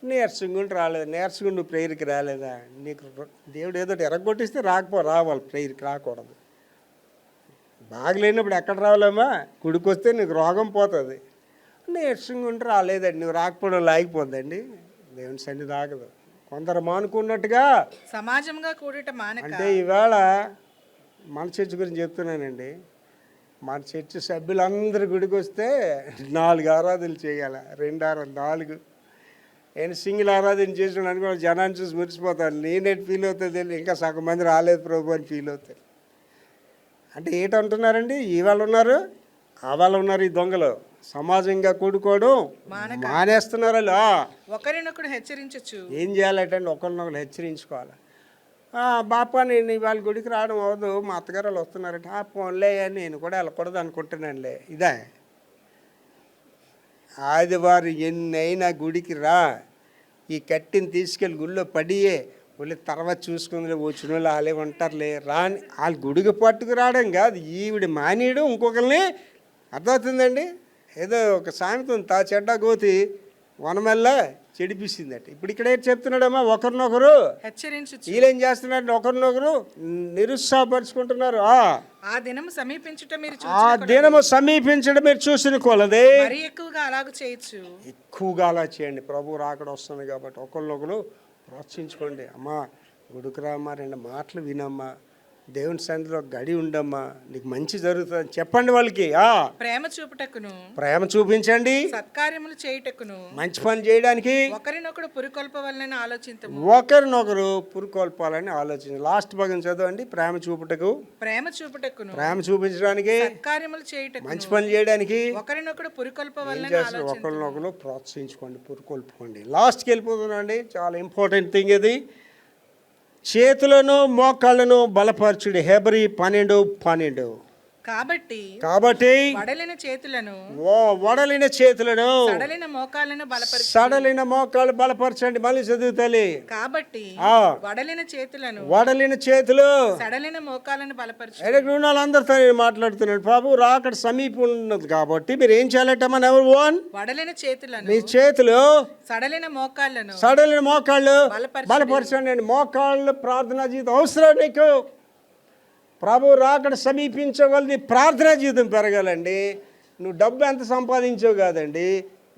నీరసంగుండి రాలేదు, నీరసంగుండి నువ్వు ప్రేయర్కి రాలేదా? నీకు దేవుడు ఏదో ఎరగొట్టిస్తే రావాలి, ప్రేయర్కి రాకూడదు. బాగలేనప్పుడు ఎక్కడ రావాలమ్మా? గుడికి వస్తే నీకు రోగం పోతుంది. నీరసంగా ఉంటే రాలేదండి, నువ్వు రాకపోవడం లాగిపోద్దండి, దేవుని సన్నిధి ఆగదు. కొందరు మానుకున్నట్టుగా సమాజంగా కూడట మానక. అంటే ఇవాళ మన చర్చి గురించి చెప్తున్నానండి. మన చర్చి సభ్యులందరూ గుడికి వస్తే 4 ఆరాధనలు చేయాలి, 2 ఆరాధన 4. నేను సింగిల్ ఆరాధన చేసిన అనుకో జనాన్ని చూసి మురిసిపోతాను. నేనేటి ఫీల్ అవుతుంది, ఇంకా సగం మంది రాలేదు ప్రభు అని ఫీల్ అవుతాయి. అంటే ఏంటంటున్నారండి, ఇవాళ ఉన్నారు, ఆవాళ్ళు ఉన్నారు ఈ దొంగలు. సమాజంగా కూడుకోవడం మానేస్తున్నారు. ఒకరినొకడు హెచ్చరించచ్చు. ఏం చేయాలంటే ఒకరినొకరు హెచ్చరించుకోవాలి. బాపా నేను ఇవాళ గుడికి రావడం అవ్వదు, మా అత్తగారు వాళ్ళు వస్తున్నారంటే ఫోన్లే నేను కూడా వెళ్ళకూడదు అనుకుంటున్నానులే. ఇదే ఆదివారం ఎన్నైనా గుడికి రా, ఈ కట్టిని తీసుకెళ్ళి గుళ్ళో పడియే వాళ్ళు తర్వాత చూసుకుందిలే, వచ్చిన వాళ్ళు వాళ్ళే ఉంటారులే రాని. వాళ్ళు గుడికి పట్టుకు రావడం కాదు, ఈవిడ మానేయడం ఇంకొకరిని. అర్థమవుతుందండి? ఏదో ఒక సామెత ఉంది, తా చెడ్డ గోతి వనమెల్ల చెడిపిస్తుందట. ఇప్పుడు ఇక్కడ ఏం చెప్తున్నాడమ్మా, ఒకరినొకరు హెచ్చరించు. వీళ్ళేం చేస్తున్నారంటే ఒకరినొకరు నిరుత్సాహపరుచుకుంటున్నారు. ఆ దినము సమీపించడం మీరు చూసిన కొలదే ఎక్కువగా అలాగ చేయొచ్చు, ఎక్కువగా అలా చేయండి. ప్రభు రాకడ వస్తుంది కాబట్టి ఒకరినొకరు ప్రోత్సహించుకోండి. అమ్మా గుడికి రామ్మా, 2 మాటలు వినమ్మా, దేవుని సన్నిధిలో గడి ఉండమ్మా, నీకు మంచి జరుగుతుంది చెప్పండి వాళ్ళకి. ప్రేమ చూపించండి, సత్కార్యములు చేయుటకును, మంచి పని చేయడానికి ఒకరినొకరు పురికొల్పవాలని ఆలోచించము. ఒకరినొకరు పురికొల్పాలని ఆలోచించండి. లాస్ట్ భాగం చదవండి. ప్రేమ చూపించడానికి, సత్కార్యములు చేయుటకును, మంచి పని చేయడానికి ఒకరినొకరు పురికొల్పవాలని ఒకరినొకరు ప్రోత్సహించుకోండి, పురికొల్పుకోండి. లాస్ట్కి వెళ్ళిపోతున్నాండి, చాలా ఇంపార్టెంట్ థింగ్ ఇది. చేతులను మోకాళ్ళను బలపరచుడి, హెబ్రీ 12:12. కాబట్టి వడలిన చేతులను సడలిన మోకాళ్ళు బలపరచండి. మళ్ళీ చదువుతలే. కాబట్టి వడలిన చేతులు సడలిన మోకాళ్ళను బలపరచండి. అందరితో నేను మాట్లాడుతున్నాను. బాబు రాకడ సమీపం ఉన్నది కాబట్టి మీరు ఏం చేయాలట? నెంబర్ 1, వడలిన చేతులను, మీ చేతులు సడలిన మోకాళ్ళు బలపరచండి. మోకాళ్ళు ప్రార్థనా జీవితం అవసరం నీకు. ప్రభు రాకడ సమీపించగలది ప్రార్థనా జీవితం పెరగాలండి. నువ్వు డబ్బు ఎంత సంపాదించావు కాదండి,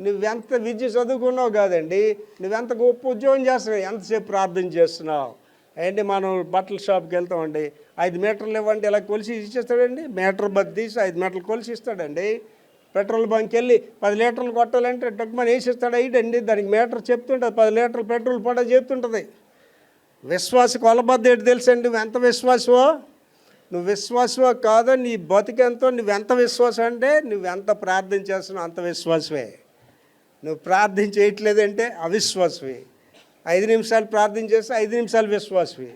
నువ్వెంత విద్య చదువుకున్నావు కాదండి, నువ్వెంత గొప్ప ఉద్యోగం చేస్తున్నావు, ఎంతసేపు ప్రార్థన చేస్తున్నావు. ఏంటి మనం బట్టల షాప్కి వెళ్తామండి, 5 మీటర్లు ఇవ్వండి, ఇలా కొలిసి ఇచ్చేస్తాడండి. మీటర్ బద్ది తీసి 5 మీటర్లు కొలిసి ఇస్తాడండి. పెట్రోల్ బంక్కి వెళ్ళి 10 లీటర్లు కొట్టాలంటే డబ్బుమని వేసిస్తాడు. అయిటండి దానికి మీటర్ చెప్తుంటుంది, 10 లీటర్లు పెట్రోల్ పడ చెప్తుంటుంది. విశ్వాస కొలబద్ద ఏంటి తెలుసండి? నువ్వు ఎంత విశ్వాసమో, నువ్వు విశ్వాసమో కాదో నీ బతికెంతో, నువ్వెంత విశ్వాసం అంటే నువ్వెంత ప్రార్థన చేస్తున్నావు అంత విశ్వాసమే. నువ్వు ప్రార్థన చేయట్లేదంటే అవిశ్వాసమే. 5 నిమిషాలు ప్రార్థన చేస్తే 5 నిమిషాలు విశ్వాసమే.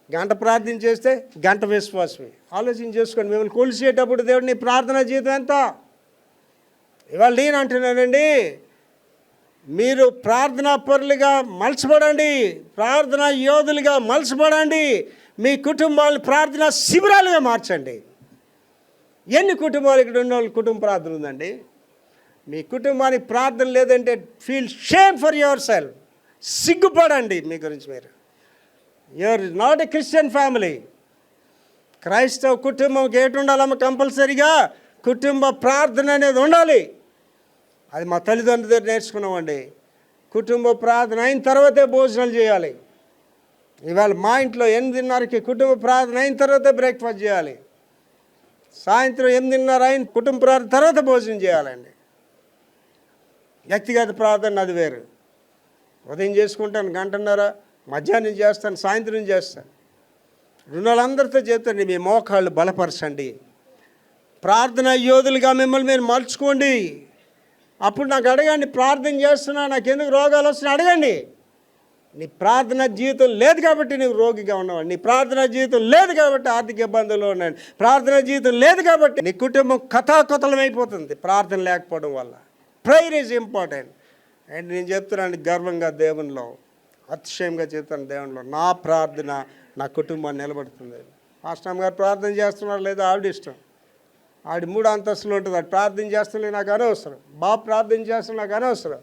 గంట ప్రార్థన చేస్తే గంట విశ్వాసమే. ఆలోచన చేసుకోండి. మిమ్మల్ని కొలిసేటప్పుడు దేవుడు నీ ప్రార్థన జీవితం ఎంత? ఇవాళ నేను అంటున్నానండి, మీరు ప్రార్థనా పరులుగా మలచబడండి, ప్రార్థనా యోధులుగా మలచబడండి. మీ కుటుంబాలను ప్రార్థనా శిబిరాలుగా మార్చండి. ఎన్ని కుటుంబాలు ఇక్కడ ఉన్న వాళ్ళ కుటుంబ ప్రార్థన ఉందండి? మీ కుటుంబానికి ప్రార్థన లేదంటే feel shame for yourself. సిగ్గుపడండి మీ గురించి మీరు. You're not a Christian family. క్రైస్తవ కుటుంబంకి ఏటి ఉండాలమ్మ? కంపల్సరీగా కుటుంబ ప్రార్థన అనేది ఉండాలి. అది మా తల్లిదండ్రుల దగ్గర నేర్చుకున్నామండి. కుటుంబ ప్రార్థన అయిన తర్వాతే భోజనాలు చేయాలి. ఇవాళ మా ఇంట్లో 8:30కి కుటుంబ ప్రార్థన అయిన తర్వాతే బ్రేక్ఫాస్ట్ చేయాలి. సాయంత్రం 8:30 అయిన కుటుంబ ప్రార్థన తర్వాత భోజనం చేయాలండి. వ్యక్తిగత ప్రార్థన అది వేరు. ఉదయం చేసుకుంటాను 1.5 గంట, మధ్యాహ్నం చేస్తాను, సాయంత్రం చేస్తాను. రుణాలందరితో చెప్తాను, మీ మోకాళ్ళు బలపరచండి, ప్రార్థన యోధులుగా మిమ్మల్ని మీరు మలుచుకోండి. అప్పుడు నాకు అడగండి, ప్రార్థన చేస్తున్నా నాకు ఎందుకు రోగాలు వస్తున్నాయి అడగండి. నీ ప్రార్థన జీవితం లేదు కాబట్టి నువ్వు రోగిగా ఉన్నావు. నీ ప్రార్థన జీవితం లేదు కాబట్టి ఆర్థిక ఇబ్బందులు ఉన్నాడు. ప్రార్థన జీవితం లేదు కాబట్టి నీ కుటుంబం కథాకథలం అయిపోతుంది ప్రార్థన లేకపోవడం వల్ల. Prayer is important. అండ్ నేను చెప్తున్నాను గర్వంగా, దేవునిలో అతిశయంగా చెప్తాను, దేవునిలో నా ప్రార్థన నా కుటుంబాన్ని నిలబడుతుంది. పాస్టర్ గారు ప్రార్థన చేస్తున్నారు లేదా ఆవిడ ఇష్టం. ఆవిడ 3 అంతస్తులు ఉంటుంది, అది ప్రార్థన చేస్తున్నా నాకు అనవసరం. బాబు ప్రార్థన చేస్తున్నా నాకు అనవసరం.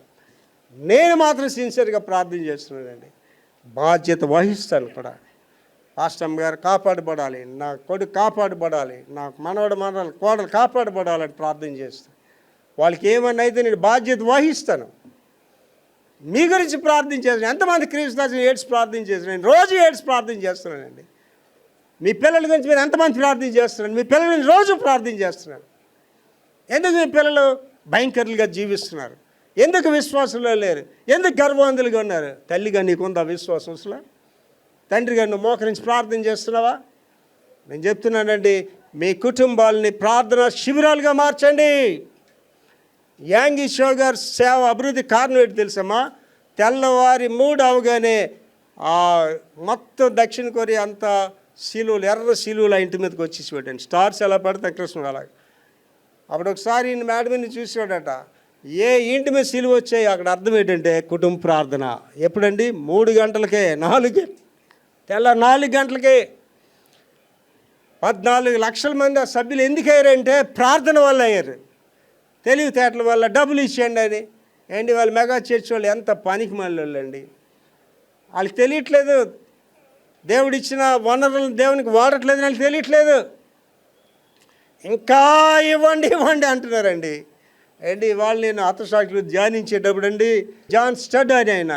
నేను మాత్రం సిన్సియర్గా ప్రార్థన చేస్తున్నానండి. బాధ్యత వహిస్తాను కూడా. పాస్టర్ గారు కాపాడబడాలి, నా కొడుకు కాపాడబడాలి, నా మనవడు కోడలు కాపాడబడాలని ప్రార్థన చేస్తాను. వాళ్ళకి ఏమన్నా అయితే నేను బాధ్యత వహిస్తాను. మీ గురించి ప్రార్థన చేస్తాను. ఎంతమంది క్రీస్తుదాసుని ఏడ్స్ ప్రార్థన చేస్తున్నాను. నేను రోజు ఏడ్స్ ప్రార్థన చేస్తున్నానండి. మీ పిల్లల గురించి మీరు ఎంతమంది ప్రార్థన చేస్తున్నాను. మీ పిల్లల్ని రోజు ప్రార్థన చేస్తున్నాను. ఎందుకు మీ పిల్లలు భయంకరులుగా జీవిస్తున్నారు? ఎందుకు విశ్వాసంలో లేరు? ఎందుకు గర్భవంతులుగా ఉన్నారు? తల్లిగా నీకుందా విశ్వాసం? అసలు తండ్రిగా నువ్వు మోకరించి ప్రార్థన చేస్తున్నావా? నేను చెప్తున్నానండి, మీ కుటుంబాలని ప్రార్థన శిబిరాలుగా మార్చండి. యాంగి షోగర్ సేవ అభివృద్ధి కారణం ఏంటి తెలుసమ్మా? తెల్లవారి 3 అవగానే మొత్తం దక్షిణ కొరియా అంతా శిలువలు, ఎర్ర శిలువలు ఆ ఇంటి మీదకి వచ్చేసి పెట్టండి. స్టార్స్ ఎలా పడితే కృష్ణుడు అలాగే. అప్పుడు ఒకసారి ఈయన మేడమీని చూసాడట, ఏ ఇంటి మీద శిలువ వచ్చాయి అక్కడ అర్థం ఏంటంటే కుటుంబ ప్రార్థన. ఎప్పుడండి? 3 గంటలకే, 4 గంటలకే 14 లక్షల మంది ఆ సభ్యులు ఎందుకు అయ్యారంటే ప్రార్థన వల్ల అయ్యారు. తెలివితేటల వల్ల డబ్బులు ఇచ్చేయండి అని. ఏంటి వాళ్ళు మెగా చర్చ్ వాళ్ళు ఎంత పనికి మళ్ళీ. వాళ్ళకి తెలియట్లేదు, దేవుడిచ్చిన వనరులను దేవునికి వాడట్లేదు, వాళ్ళకి తెలియట్లేదు. ఇంకా ఇవ్వండి అంటున్నారండి. ఏంటి వాళ్ళు నేను హతసాక్షులు ధ్యానించేటప్పుడు అండి, జాన్ స్టడ్ అని ఆయన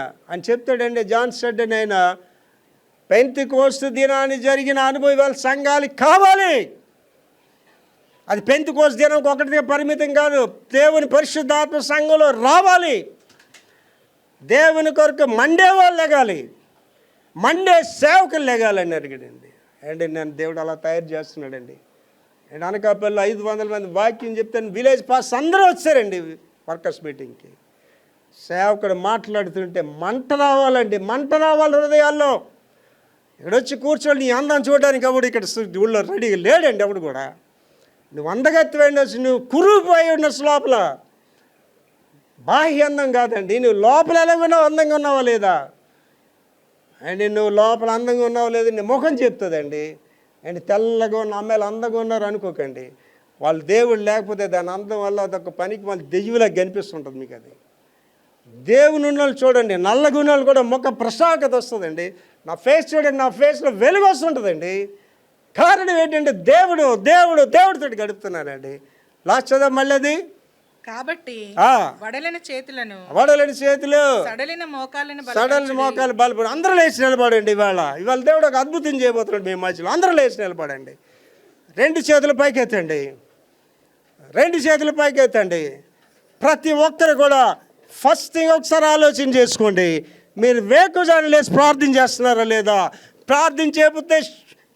చెప్తాడండి. జాన్ స్టడ్ అని ఆయన పెంతెకోస్తు దినాన్ని జరిగిన అనుభవం వాళ్ళ సంఘాలకి కావాలి. అది పెంతెకోస్తు దినం ఒకటిగా పరిమితం కాదు, దేవుని పరిశుద్ధాత్మ సంఘంలో రావాలి. దేవుని కొరకు మండే వాళ్ళు లెగాలి, మండే సేవకులు లెగాలని అడిగాడండి. అండి నేను దేవుడు అలా తయారు చేస్తున్నాడండి. అండ్ అనకాపల్లి 500 మంది వాక్యం చెప్తాను, విలేజ్ పాస్ అందరూ వచ్చారండి వర్కర్స్ మీటింగ్కి. సేవకుడు మాట్లాడుతుంటే మంట రావాలండి, మంట రావాలి హృదయాల్లో. ఇక్కడ వచ్చి కూర్చోండి, నీ అందం చూడడానికి ఎవడు ఇక్కడ ఊళ్ళో రెడీగా లేడండి ఎవడు కూడా. నువ్వు అందగత్తిపోయిన, నువ్వు కురుపోయి ఉండొచ్చు లోపల. బాహ్య అందం కాదండి, నువ్వు లోపల ఎలా ఉన్నావు, అందంగా ఉన్నావా లేదా అండి. నువ్వు లోపల అందంగా ఉన్నావా లేదా నీ ముఖం చెప్తుందండి. అండ్ తెల్లగా ఉన్న అమ్మాయిలు అందంగా ఉన్నారు అనుకోకండి, వాళ్ళు దేవుడు లేకపోతే దాని అందం వల్ల అదొక పనికి మళ్ళీ దెయ్యులాగా కనిపిస్తుంటుంది మీకు. అది దేవుని ఉన్నోళ్ళు చూడండి, నల్లగా ఉన్నోళ్ళు కూడా ముఖ ప్రశాంతత వస్తుందండి. నా ఫేస్ చూడండి, నా ఫేస్లో వెలుగు వస్తుంటుందండి. కారణం ఏంటంటే దేవుడితో గడుపుతున్నానండి. లాస్ట్ చదువు మళ్ళీ అది. కాబట్టి వడలిన చేతులు, సడలిన మోకాలు బలపడి అందరూ లేచి నిలబడండి. ఇవాళ దేవుడు ఒక అద్భుతం చేయబోతున్నాడు మీ మధ్యలో. అందరూ లేచి నిలబడండి. 2 చేతులు పైకెత్తండి, 2 చేతులు పైకెత్తండి. ప్రతి ఒక్కరు కూడా ఫస్ట్ థింగ్ ఒకసారి ఆలోచన చేసుకోండి, మీరు వేకువజామున లేచి ప్రార్థన చేస్తున్నారా లేదా? ప్రార్థన చేయకపోతే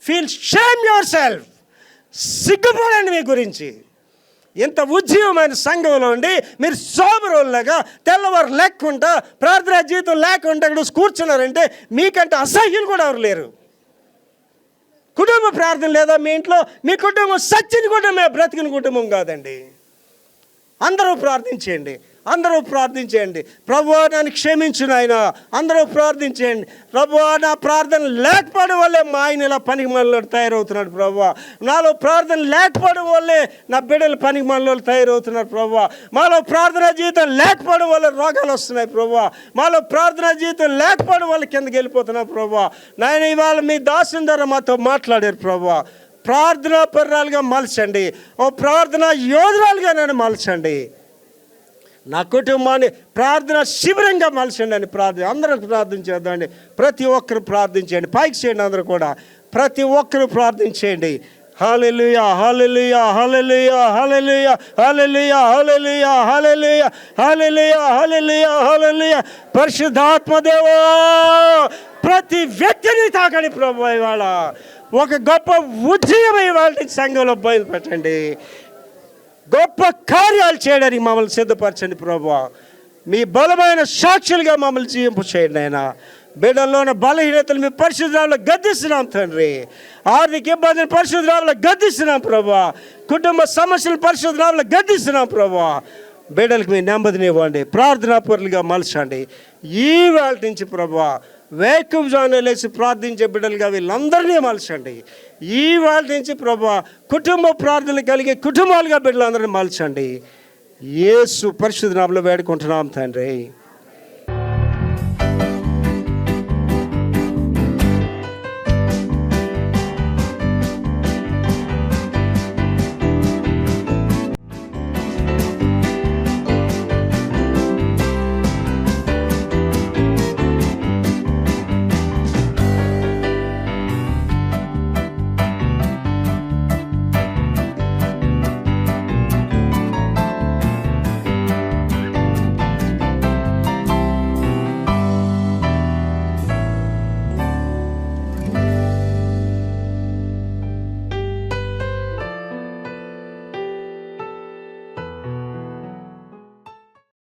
ఫీల్ షేమ్ యువర్ సెల్ఫ్. సిగ్గుపడండి మీ గురించి. ఇంత ఉజ్జీవమైన సంఘంలో ఉండి మీరు సోమరులాగా తెల్లవారు లేకుండా ప్రార్థనా జీవితం లేకుండా ఇక్కడ కూర్చున్నారంటే మీకంటే అసహ్యులు కూడా ఎవరు లేరు. కుటుంబ ప్రార్థన లేదా మీ ఇంట్లో? మీ కుటుంబం సచ్చిన కుటుంబమే, బ్రతికిన కుటుంబం కాదండి. అందరూ ప్రార్థించేయండి, అందరూ ప్రార్థించేయండి. ప్రభువా నన్ను క్షమించు నాయనా, అందరూ ప్రార్థించేయండి. ప్రభువా నా ప్రార్థన లేకపోవడం వల్లే మా ఆయన ఇలా పనికి మనలో తయారవుతున్నాడు ప్రభువా. నాలో ప్రార్థన లేకపోవడం వల్లే నా బిడ్డలు పనికి మనలో తయారవుతున్నారు ప్రభువా. మాలో ప్రార్థనా జీవితం లేకపోవడం వల్ల రోగాలు వస్తున్నాయి ప్రభువా. మాలో ప్రార్థనా జీవితం లేకపోవడం వల్ల కిందకి వెళ్ళిపోతున్నాం ప్రభువా. నాయన ఇవాళ మీ దాసుని ద్వారా మాతో మాట్లాడారు ప్రభువా. ప్రార్థనా పర్రాలుగా మలచండి, ఓ ప్రార్థనా యోధురాలుగా నన్ను మలచండి. నా కుటుంబాన్ని ప్రార్థన శిబిరంగా మలచండి అని అందరూ ప్రార్థన చేద్దామండి. ప్రతి ఒక్కరు ప్రార్థించండి, పైకి చేయండి. అందరూ కూడా ప్రతి ఒక్కరు ప్రార్థించేయండి. హల్లెలూయా హల్లెలూయా హల్లెలూయా హల్లెలూయా హల్లెలూయా హల్లెలూయా హల్లెలూయా హల్లెలూయా హల్లెలూయా హల్లెలూయా. పరిశుద్ధాత్మ దేవా, ప్రతి వ్యక్తిని తాకండి ప్రభువా. ఇవాళ ఒక గొప్ప ఉద్యమం ఇవాళ సంఘంలో బయలుపెట్టండి. గొప్ప కార్యాలు చేయడానికి మమ్మల్ని సిద్ధపరచండి ప్రభువా. మీ బలమైన సాక్షులుగా మమ్మల్ని జీవింపు చేయండి ఆయన. బిడ్డల్లోని బలహీనతలు మీ పరిశుద్ధంలో గద్దిస్తున్నాం తండ్రి. ఆర్థిక ఇబ్బందులు పరిశుద్ధంలో గద్దిస్తున్నాం ప్రభువా. కుటుంబ సమస్యలు పరిశుద్ధంలో గద్దిస్తున్నాం ప్రభువా. బిడ్డలకు మీ నెమ్మదినివ్వండి, ప్రార్థనా పరులుగా మలచండి. ఈ వేళ నుంచి ప్రభువా వేకువజామున లేచి ప్రార్థించే బిడ్డలుగా వీళ్ళందరినీ మలచండి. ఈ వేళ నుంచి ప్రభువా కుటుంబ ప్రార్థనలు కలిగే కుటుంబాలుగా బిడ్డలందరినీ మలచండి. యేసు పరిశుద్ధ నామములో వేడుకుంటున్నాం తండ్రి.